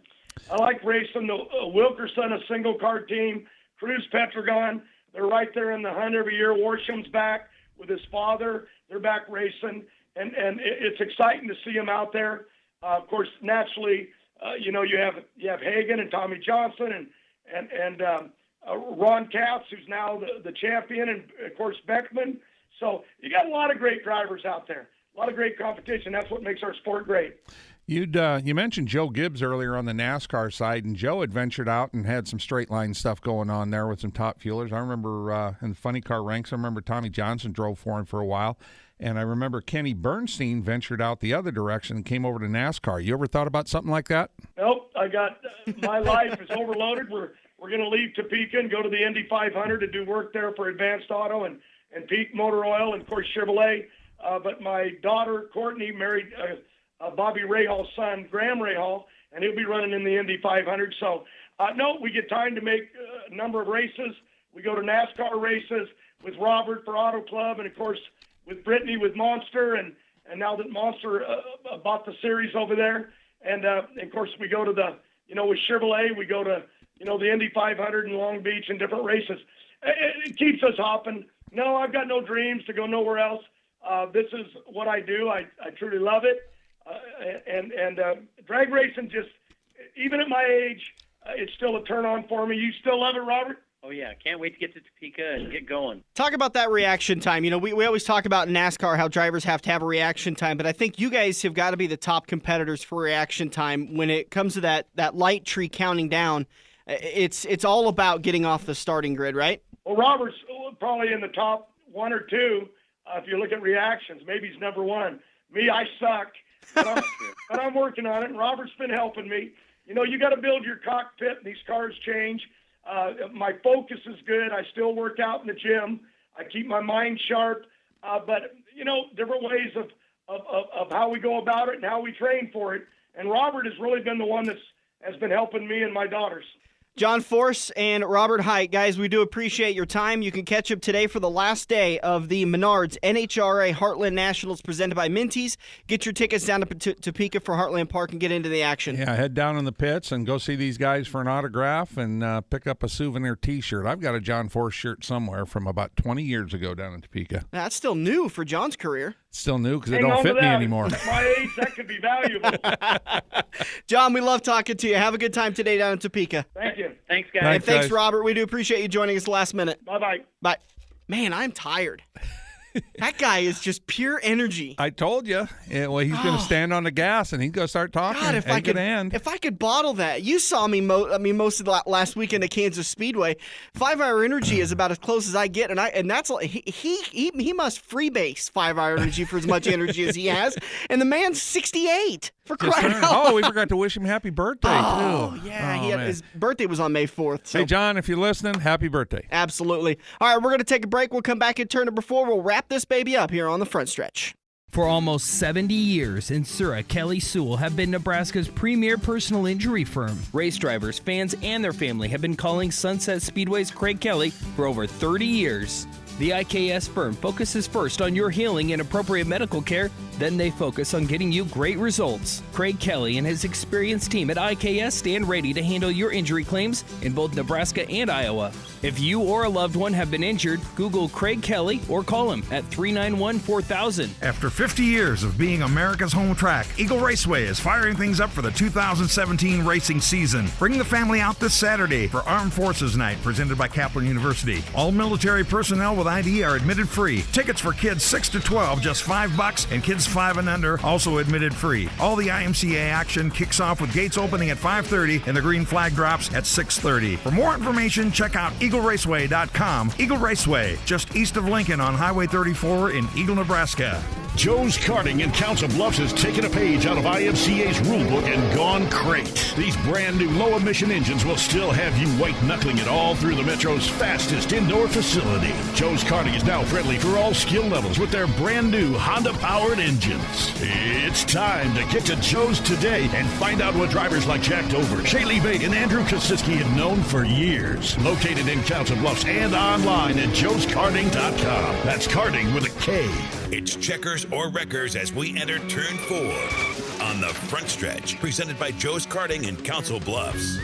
I like racing the Wilkerson, a single car team, Cruz Petragon. They're right there in the hunt every year. Warsham's back with his father. They're back racing, and it's exciting to see them out there. Of course, naturally. You know, you have Hagan and Tommy Johnson and Ron Katz, who's now the champion, and of course Beckman. So you got a lot of great drivers out there, a lot of great competition. That's what makes our sport great. You mentioned Joe Gibbs earlier on the NASCAR side, and Joe had ventured out and had some straight line stuff going on there with some top fuelers. I remember in the funny car ranks, I remember Tommy Johnson drove for him for a while. And I remember Kenny Bernstein ventured out the other direction and came over to NASCAR. You ever thought about something like that? Nope. I got my life is overloaded. We're going to leave Topeka and go to the Indy 500 to do work there for Advanced Auto and Peak Motor Oil and, of course, Chevrolet. But my daughter, Courtney, married Bobby Rahall's son, Graham Rahal, and he'll be running in the Indy 500. So, no, we get time to make a number of races. We go to NASCAR races with Robert for Auto Club and, of course, with Brittany with Monster, and now that Monster bought the series over there. And, of course, we go to with Chevrolet, we go to, the Indy 500 in Long Beach and different races. It keeps us hopping. No, I've got no dreams to go nowhere else. This is what I do. I truly love it. And drag racing just, even at my age, it's still a turn on for me. You still love it, Robert? Oh, yeah. Can't wait to get to Topeka and get going. Talk about that reaction time. You know, we always talk about in NASCAR how drivers have to have a reaction time, but I think you guys have got to be the top competitors for reaction time. When it comes to that light tree counting down, it's all about getting off the starting grid, right? Well, Robert's probably in the top 1 or 2 if you look at reactions. Maybe he's number 1. Me, I suck, but I'm working on it, and Robert's been helping me. You know, you got to build your cockpit, and these cars change. My focus is good. I still work out in the gym. I keep my mind sharp. But, different ways of how we go about it and how we train for it. And Robert has really been the one that has been helping me and my daughters. John Force and Robert Hight, guys, we do appreciate your time. You can catch up today for the last day of the Menards NHRA Heartland Nationals presented by Minties. Get your tickets down to Topeka for Heartland Park and get into the action. Yeah, head down in the pits and go see these guys for an autograph and pick up a souvenir T-shirt. I've got a John Force shirt somewhere from about 20 years ago down in Topeka. That's still new for John's career. Still new because it don't fit me anymore. At my age, that could be valuable. John, we love talking to you. Have a good time today down in Topeka. Thank you. Thanks, guys. And thanks, Robert. We do appreciate you joining us last minute. Bye-bye. Bye. Man, I'm tired. That guy is just pure energy. I told you. Yeah, well, he's going to stand on the gas and he's going to start talking. God, if I could bottle that. You saw me. Most of the last weekend at Kansas Speedway. 5 Hour Energy is about as close as I get, and that's he must freebase 5 Hour Energy for as much energy as he has, and the man's 68. For crying out loud. Oh, we forgot to wish him happy birthday, too. Oh, yeah. His birthday was on May 4th. So. Hey, John, if you're listening, happy birthday. Absolutely. All right, we're going to take a break. We'll come back in turn number 4. We'll wrap this baby up here on the front stretch. For almost 70 years, NHRA Kelly Sewell have been Nebraska's premier personal injury firm. Race drivers, fans, and their family have been calling Sunset Speedway's Craig Kelly for over 30 years. The IKS firm focuses first on your healing and appropriate medical care, then they focus on getting you great results. Craig Kelly and his experienced team at IKS stand ready to handle your injury claims in both Nebraska and Iowa. If you or a loved one have been injured, Google Craig Kelly or call him at 391-4000. After 50 years of being America's home track, Eagle Raceway is firing things up for the 2017 racing season. Bring the family out this Saturday for Armed Forces Night, presented by Kaplan University. All military personnel with ID are admitted free. Tickets for kids 6 to 12, just $5, and kids 5 and under, also admitted free. All the IMCA action kicks off with gates opening at 5:30 and the green flag drops at 6:30. For more information, check out EagleRaceway.com. Eagle Raceway, just east of Lincoln on Highway 34 in Eagle, Nebraska. Joe's Karting in Council Bluffs has taken a page out of IMCA's rulebook and gone crate. These brand new low-emission engines will still have you white-knuckling it all through the Metro's fastest indoor facility. Joe's Karting is now friendly for all skill levels with their brand new Honda-powered engines. It's time to get to Joe's today and find out what drivers like Jack Dover, Shaylee Bate, and Andrew Kosiski have known for years. Located in Council Bluffs and online at joeskarting.com. That's karting with a K. It's checkers or wreckers as we enter turn 4 on the front stretch, presented by Joe's Karting in Council Bluffs.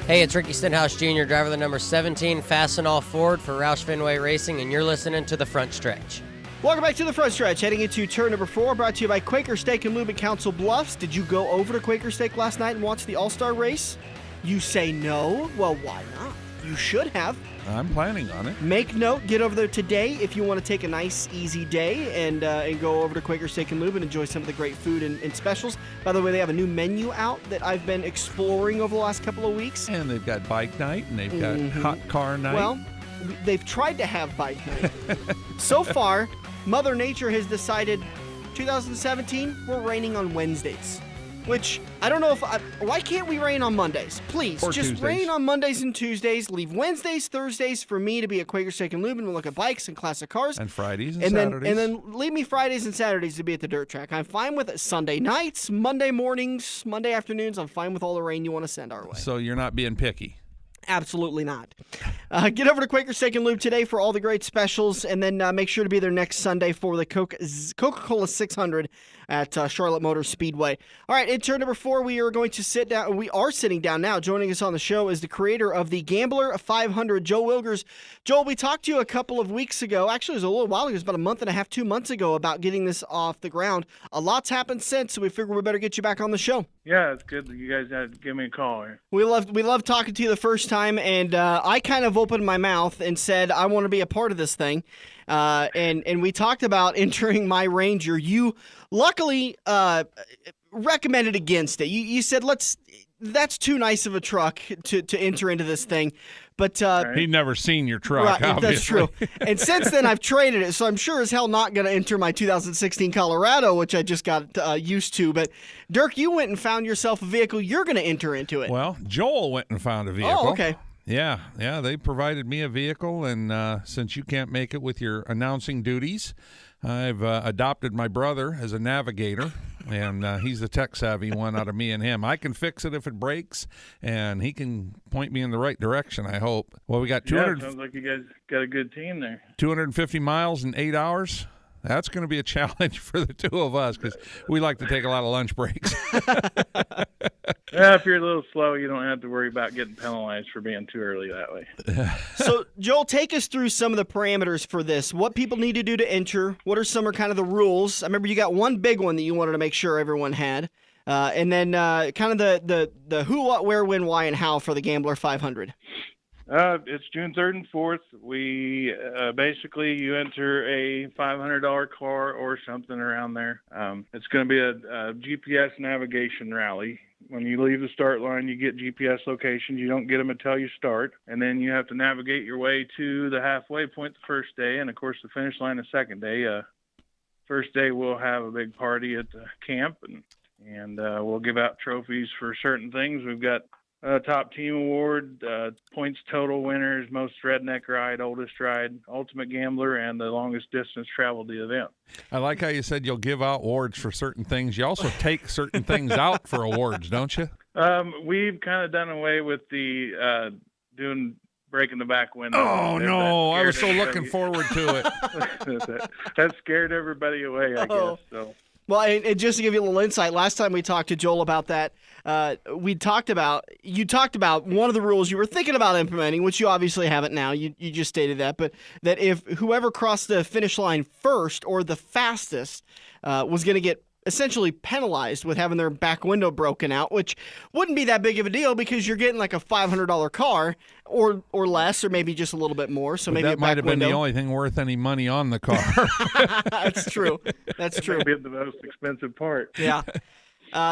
Hey, it's Ricky Stenhouse Jr., driver of the number 17 Fastenal Ford for Roush Fenway Racing, and you're listening to the front stretch. Welcome back to the front stretch, heading into turn number 4, brought to you by Quaker Steak and Lube in Council Bluffs. Did you go over to Quaker Steak last night and watch the All-Star race? You say no? Well, why not? You should have. I'm planning on it. Make note, get over there today if you want to take a nice, easy day and go over to Quaker Steak and Lube and enjoy some of the great food and specials. By the way, they have a new menu out that I've been exploring over the last couple of weeks. And they've got bike night and they've got hot car night. Well, they've tried to have bike night. So far, Mother Nature has decided 2017, we're raining on Wednesdays. Which, I don't know why can't we rain on Mondays? Please, or just Tuesdays. Rain on Mondays and Tuesdays. Leave Wednesdays, Thursdays for me to be at Quaker Steak and Lube and we'll look at bikes and classic cars. And Fridays and Saturdays. And then leave me Fridays and Saturdays to be at the dirt track. I'm fine with it. Sunday nights, Monday mornings, Monday afternoons. I'm fine with all the rain you want to send our way. So you're not being picky? Absolutely not. Get over to Quaker Steak and Lube today for all the great specials, and then make sure to be there next Sunday for the Coca-Cola 600 at Charlotte Motor Speedway. All right, in turn number 4, we are going to sit down. We are sitting down now. Joining us on the show is the creator of the Gambler 500, Joel Wilgers. Joel, we talked to you a couple of weeks ago. Actually, it was a little while ago. It was about a month and a half, 2 months ago about getting this off the ground. A lot's happened since, so we figured we better get you back on the show. Yeah, it's good that you guys had to give me a call here. We loved talking to you the first time, and I kind of opened my mouth and said I want to be a part of this thing. And we talked about entering my Ranger. You luckily recommended against it. You said that's too nice of a truck to enter into this thing. But he'd never seen your truck. Right, obviously. That's true. And since then, I've traded it, so I'm sure as hell not going to enter my 2016 Colorado, which I just got used to. But Dirk, you went and found yourself a vehicle. You're going to enter into it. Well, Joel went and found a vehicle. Oh, okay. Yeah, they provided me a vehicle, and since you can't make it with your announcing duties, I've adopted my brother as a navigator, and he's the tech-savvy one out of me and him. I can fix it if it breaks, and he can point me in the right direction, I hope. Well, we got 200. Sounds like you guys got a good team there. 250 miles in 8 hours. That's going to be a challenge for the two of us because we like to take a lot of lunch breaks. Yeah, if you're a little slow, you don't have to worry about getting penalized for being too early that way. So, Joel, take us through some of the parameters for this. What people need to do to enter. What are some of kind of the rules? I remember you got one big one that you wanted to make sure everyone had. And then kind of the who, what, where, when, why, and how for the Gambler 500. It's June 3rd and 4th. We basically you enter a $500 car or something around there. It's going to be a GPS navigation rally. When you leave the start line, you get GPS locations. You don't get them until you start, and then you have to navigate your way to the halfway point the first day, and of course the finish line the second day. First day we'll have a big party at the camp, and we'll give out trophies for certain things. We've got top team award, points total winners, most redneck ride, oldest ride, ultimate gambler, and the longest distance traveled the event. I like how you said you'll give out awards for certain things. You also take certain things out for awards, don't you? We've kind of done away with the breaking the back window. Oh, no. I was so looking forward to it. That scared everybody away, I guess. So. Well, and just to give you a little insight, last time we talked to Joel about that, you talked about one of the rules you were thinking about implementing, which you obviously haven't now. You just stated that, but that if whoever crossed the finish line first or the fastest was going to get essentially penalized with having their back window broken out, which wouldn't be that big of a deal because you're getting like a $500 car or less, or maybe just a little bit more. So maybe that might have been the only thing worth any money on the car. That's true. That's true. That may be the most expensive part. Yeah.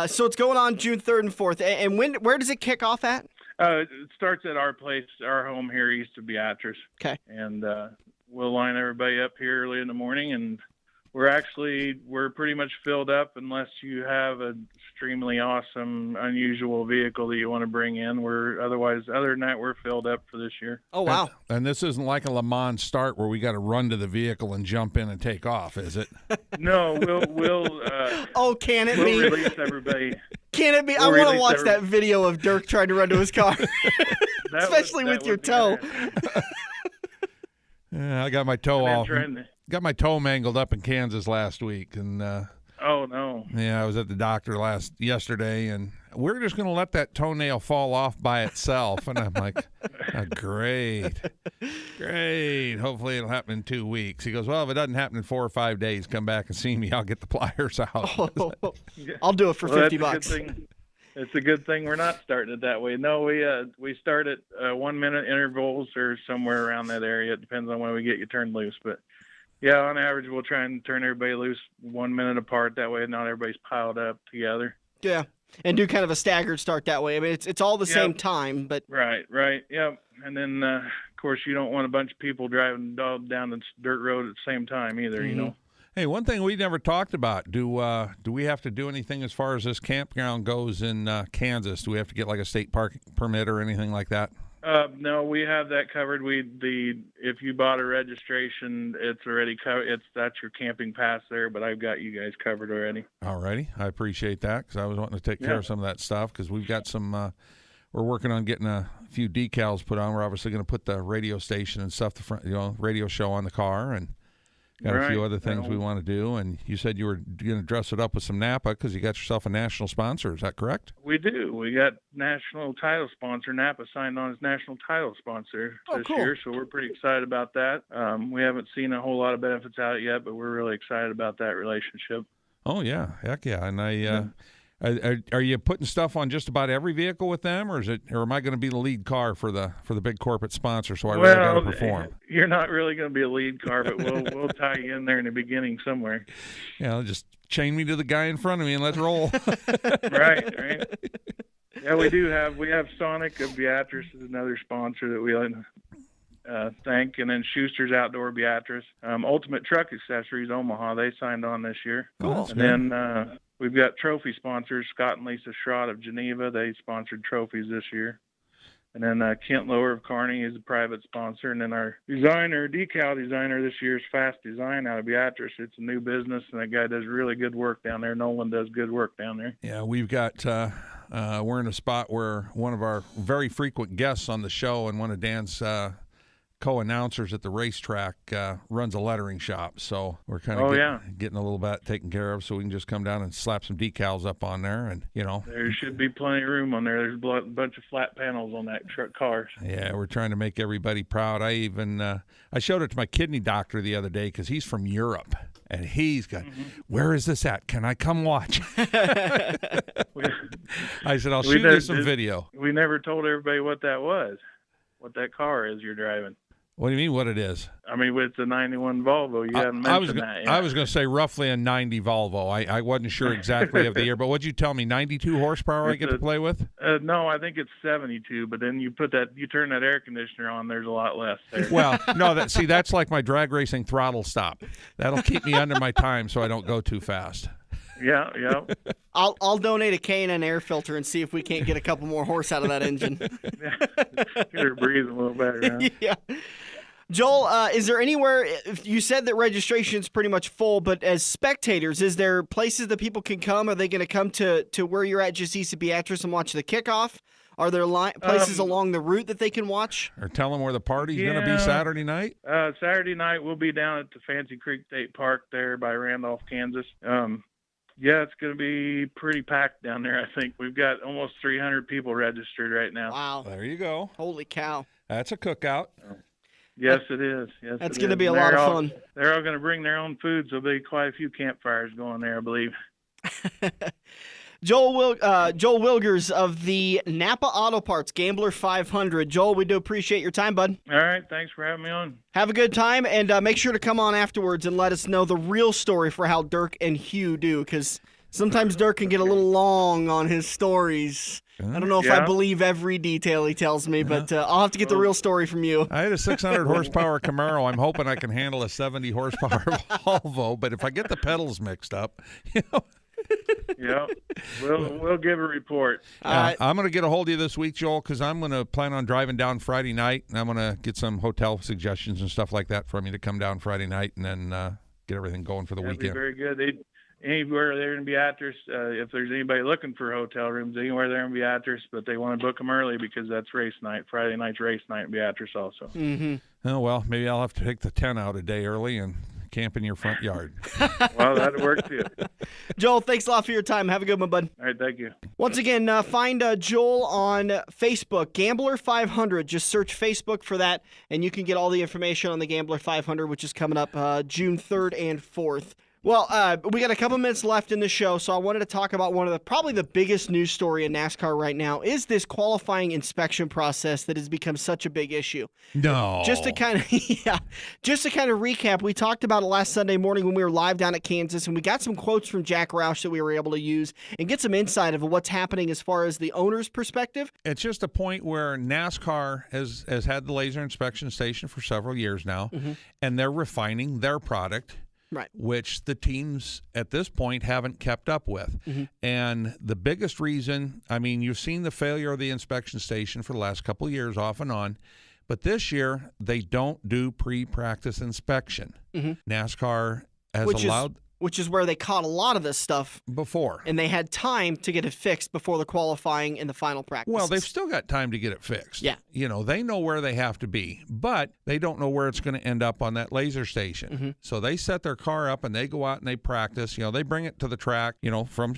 So it's going on June 3rd and 4th. And where does it kick off at? It starts at our place, our home here east of Beatrice. Okay. And we'll line everybody up here early in the morning, and we're pretty much filled up unless you have an extremely awesome, unusual vehicle that you want to bring in. Other than that, we're filled up for this year. Oh, wow. And this isn't like a Le Mans start where we got to run to the vehicle and jump in and take off, is it? No, we'll can it we'll be? release everybody. Can it be? I want to watch that video of Dirk trying to run to his car, especially with your toe. Yeah, I got my toe got my toe mangled up in Kansas last week, and oh no. Yeah, I was at the doctor yesterday, and we're just going to let that toenail fall off by itself. And I'm like, oh, great. Hopefully it'll happen in 2 weeks. He goes, well, if it doesn't happen in 4 or 5 days, come back and see me. I'll get the pliers out. I'll do it for $50. It's a good thing we're not starting it that way. No, we start at 1 minute intervals or somewhere around that area. It depends on when we get you turned loose, but yeah, on average, we'll try and turn everybody loose 1 minute apart. That way, not everybody's piled up together. Yeah, and do kind of a staggered start that way. I mean, it's all the same time, but right, yep. And then, of course, you don't want a bunch of people driving down the dirt road at the same time either. You know. Hey, one thing we never talked about: do we have to do anything as far as this campground goes in Kansas? Do we have to get like a state park permit or anything like that? No, we have that covered. If you bought a registration, it's already covered. That's your camping pass there. But I've got you guys covered already. Alrighty, I appreciate that because I was wanting to take care of some of that stuff because we've got some. We're working on getting a few decals put on. We're obviously going to put the radio station and stuff, the front, radio show on the car, and got a few other things we want to do. And you said you were going to dress it up with some Napa because you got yourself a national sponsor. Is that correct? We do. We got national title sponsor. Napa signed on as national title sponsor this year, so we're pretty excited about that. We haven't seen a whole lot of benefits out yet, but we're really excited about that relationship. Oh, yeah. Heck yeah. And are you putting stuff on just about every vehicle with them, or am I going to be the lead car for the big corporate sponsor? So I really got to perform. You're not really going to be a lead car, but we'll tie you in there in the beginning somewhere. Yeah, just chain me to the guy in front of me and let's roll. Right. Yeah, we have Sonic of Beatrice is another sponsor that we thank, and then Schuster's Outdoor Beatrice, Ultimate Truck Accessories Omaha. They signed on this year. Cool. And then we've got trophy sponsors, Scott and Lisa Schrott of Geneva. They sponsored trophies this year. And then Kent Lower of Kearney is a private sponsor. And then our decal designer this year is Fast Design out of Beatrice. It's a new business, and that guy does really good work down there. Nolan does good work down there. Yeah, we've got we're in a spot where one of our very frequent guests on the show and one of Dan's co-announcers at the racetrack runs a lettering shop, so we're kind of getting a little bit taken care of, so we can just come down and slap some decals up on there, and there should be plenty of room on there. There's a bunch of flat panels on that car. Yeah, we're trying to make everybody proud. I even I showed it to my kidney doctor the other day because he's from Europe. And he's got, where is this at? Can I come watch? I said, I'll shoot you some video. We never told everybody what that was. what that car is you're driving. What do you mean what it is? I mean, with the 91 Volvo, you haven't mentioned that yet. I was going to say roughly a 90 Volvo. I wasn't sure exactly of the year, but what'd you tell me, 92 horsepower I get to play with? No, I think it's 72, but then you turn that air conditioner on, there's a lot less there. Well, no, that's like my drag racing throttle stop. That'll keep me under my time so I don't go too fast. Yeah. I'll donate a K&N air filter and see if we can't get a couple more horse out of that engine. Get her breathing a little better. Huh? Yeah. Joel, is there anywhere, you said that registration is pretty much full, but as spectators, is there places that people can come? Are they going to come to where you're at just east of Beatrice and watch the kickoff? Are there places along the route that they can watch? Or tell them where the party's going to be Saturday night? Saturday night we'll be down at the Fancy Creek State Park there by Randolph, Kansas. Yeah, it's going to be pretty packed down there, I think. We've got almost 300 people registered right now. Wow. There you go. Holy cow. That's a cookout. Yes, it is. Yes, that's going to be a lot of fun. They're all going to bring their own food, so there'll be quite a few campfires going there, I believe. Joel Wilgers of the Napa Auto Parts Gambler 500. Joel, we do appreciate your time, bud. All right, thanks for having me on. Have a good time, and make sure to come on afterwards and let us know the real story for how Dirk and Hugh do, because sometimes Dirk can get a little long on his stories. I don't know if I believe every detail he tells me, but I'll have to get the real story from you. I had a 600 horsepower Camaro. I'm hoping I can handle a 70 horsepower Volvo, but if I get the pedals mixed up, Yeah, we'll give a report. I'm going to get a hold of you this week, Joel, because I'm going to plan on driving down Friday night, and I'm going to get some hotel suggestions and stuff like that from you to come down Friday night and then get everything going for the weekend. Be very good. Anywhere there in Beatrice, if there's anybody looking for hotel rooms, anywhere there in Beatrice, but they want to book them early because that's race night. Friday night's race night in Beatrice also. Mm-hmm. Oh, well, maybe I'll have to take the tent out a day early and camp in your front yard. Well, that'd work too. Joel, thanks a lot for your time. Have a good one, bud. All right, thank you. Once again, find Joel on Facebook, Gambler 500. Just search Facebook for that, and you can get all the information on the Gambler 500, which is coming up June 3rd and 4th. Well, we got a couple minutes left in the show, so I wanted to talk about probably the biggest news story in NASCAR right now is this qualifying inspection process that has become such a big issue. No. Just to kind of recap, we talked about it last Sunday morning when we were live down at Kansas, and we got some quotes from Jack Roush that we were able to use and get some insight of what's happening as far as the owner's perspective. It's just a point where NASCAR has had the laser inspection station for several years now, and they're refining their product. Right. Which the teams at this point haven't kept up with. And the biggest reason, I mean, you've seen the failure of the inspection station for the last couple of years off and on, but this year they don't do pre-practice inspection. NASCAR has allowed... Which is where they caught a lot of this stuff before. And they had time to get it fixed before the qualifying and the final practice. Well, they've still got time to get it fixed. Yeah. You know, they know where they have to be, but they don't know where it's going to end up on that laser station. So they set their car up and they go out and they practice. You know, they bring it to the track, you know, from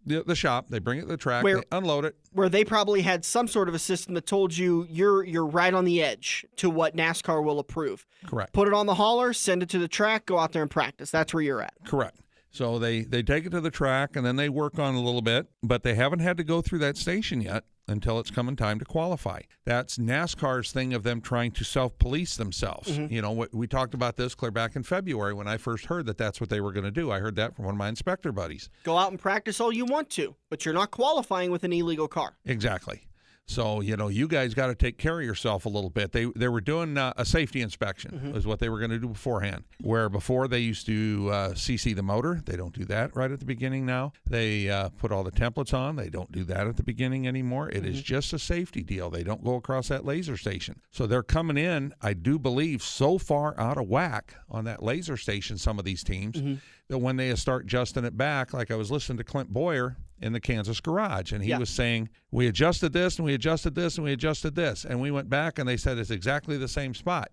the shop. They bring it to the track, they unload it. Where they probably had some sort of a system that told you you're right on the edge to what NASCAR will approve. Correct. Put it on the hauler, send it to the track, go out there and practice. That's where you're at. Correct. So they take it to the track and then they work on it a little bit, but they haven't had to go through that station yet until it's coming time to qualify. That's NASCAR's thing of them trying to self-police themselves. You know, we talked about this clear back in February when I first heard that that's what they were going to do. I heard that from one of my inspector buddies. Go out and practice all you want to, but you're not qualifying with an illegal car. Exactly. So, you know, you guys got to take care of yourself a little bit. They were doing a safety inspection is what they were going to do beforehand, where before they used to CC the motor. They don't do that right at the beginning now. They put all the templates on. They don't do that at the beginning anymore. It is just a safety deal. They don't go across that laser station. So they're coming in, I do believe, so far out of whack on that laser station, some of these teams, that when they start adjusting it back, like I was listening to Clint Boyer in the Kansas garage, and he was saying, we adjusted this, and we adjusted this, and we adjusted this. And we went back, and they said it's exactly the same spot.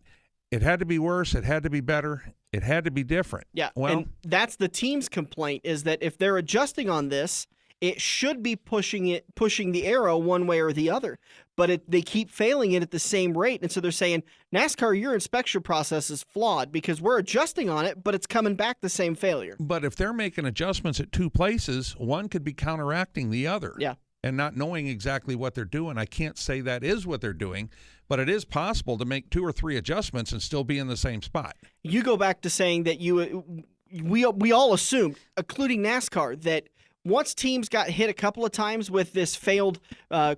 It had to be worse. It had to be better. It had to be different. Yeah, well, and that's the team's complaint, is that if they're adjusting on this, it should be pushing the arrow one way or the other. But they keep failing it at the same rate. And so they're saying, NASCAR, your inspection process is flawed because we're adjusting on it, but it's coming back the same failure. But if they're making adjustments at two places, one could be counteracting the other. Yeah. And not knowing exactly what they're doing. I can't say that is what they're doing, but it is possible to make 2 or 3 adjustments and still be in the same spot. You go back to saying that we all assumed, including NASCAR, that once teams got hit a couple of times with this failed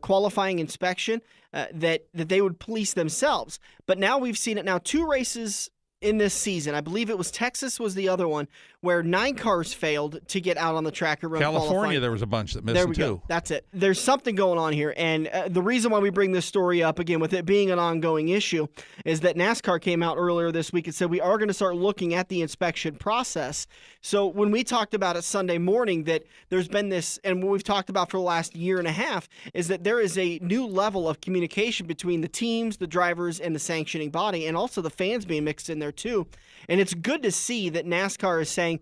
qualifying inspection, that they would police themselves. But now we've seen it now 2 races in this season. I believe it was Texas was the other one where 9 cars failed to get out on the track and run California, qualifying. there was a bunch that missed There it we too. go. That's it. There's something going on here, and the reason why we bring this story up, again, with it being an ongoing issue, is that NASCAR came out earlier this week and said we are going to start looking at the inspection process. So when we talked about it Sunday morning, that there's been this, and what we've talked about for the last year and a half, is that there is a new level of communication between the teams, the drivers, and the sanctioning body, and also the fans being mixed in there too. And it's good to see that NASCAR is saying,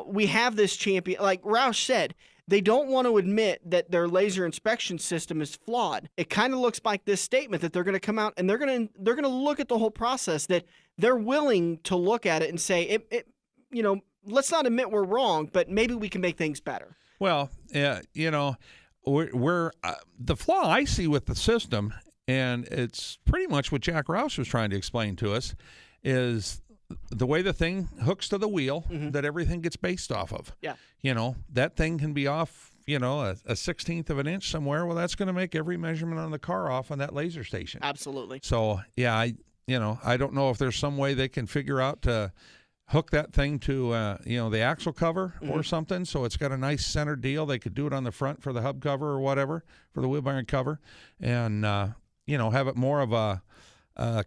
we have this champion. Like Roush said, they don't want to admit that their laser inspection system is flawed. It kind of looks like this statement that they're going to come out and they're going to look at the whole process, that they're willing to look at it and say, let's not admit we're wrong, but maybe we can make things better. Well, we're the flaw I see with the system, and it's pretty much what Jack Roush was trying to explain to us, is the way the thing hooks to the wheel that everything gets based off of. Yeah. That thing can be off, a 16th of an inch somewhere. Well, that's going to make every measurement on the car off on that laser station. Absolutely. So, yeah, I don't know if there's some way they can figure out to hook that thing to, the axle cover or something, so it's got a nice center deal. They could do it on the front for the hub cover or whatever, for the wheel bearing cover, and, have it more of a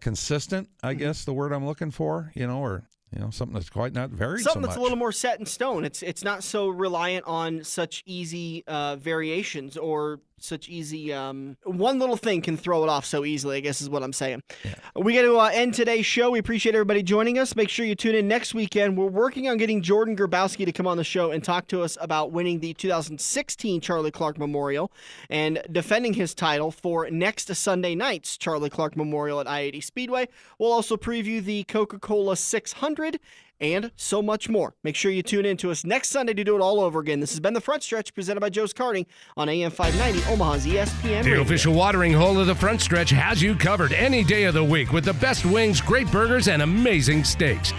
consistent, I guess the word I'm looking for, or something that's quite not varied something so much. That's a little more set in stone. It's not so reliant on such easy variations or such easy one little thing can throw it off so easily, I guess is what I'm saying. Yeah. We got to end today's show. We appreciate everybody joining us. Make sure you tune in next weekend. We're working on getting Jordan Grabowski to come on the show and talk to us about winning the 2016 Charlie Clark Memorial and defending his title for next Sunday night's Charlie Clark Memorial at I-80 Speedway. We'll also preview the Coca-Cola 600 and so much more. Make sure you tune in to us next Sunday to do it all over again. This has been The Front Stretch, presented by Joe's Karting on AM 590, Omaha's ESPN The Radio. official watering hole of The Front Stretch has you covered any day of the week with the best wings, great burgers, and amazing steaks.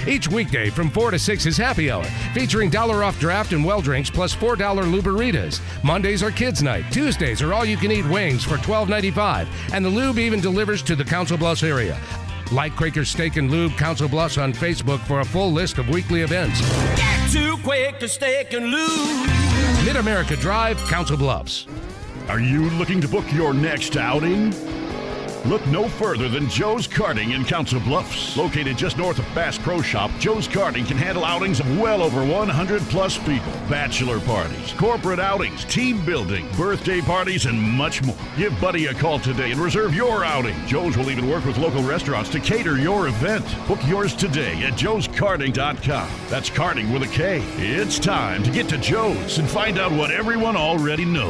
Each weekday from 4 to 6 is happy hour, featuring $1 off draft and well drinks plus $4 Luberitas. Mondays are kids' night. Tuesdays are all-you-can-eat wings for $12.95, and the lube even delivers to the Council Bluffs area. Like Quaker Steak and Lube Council Bluffs on Facebook for a full list of weekly events. Get to Quaker Steak and Lube. Mid-America Drive, Council Bluffs. Are you looking to book your next outing? Look no further than Joe's Karting in Council Bluffs. Located just north of Bass Pro Shop, Joe's Karting can handle outings of well over 100-plus people. Bachelor parties, corporate outings, team building, birthday parties, and much more. Give Buddy a call today and reserve your outing. Joe's will even work with local restaurants to cater your event. Book yours today at joeskarting.com. That's karting with a K. It's time to get to Joe's and find out what everyone already knows.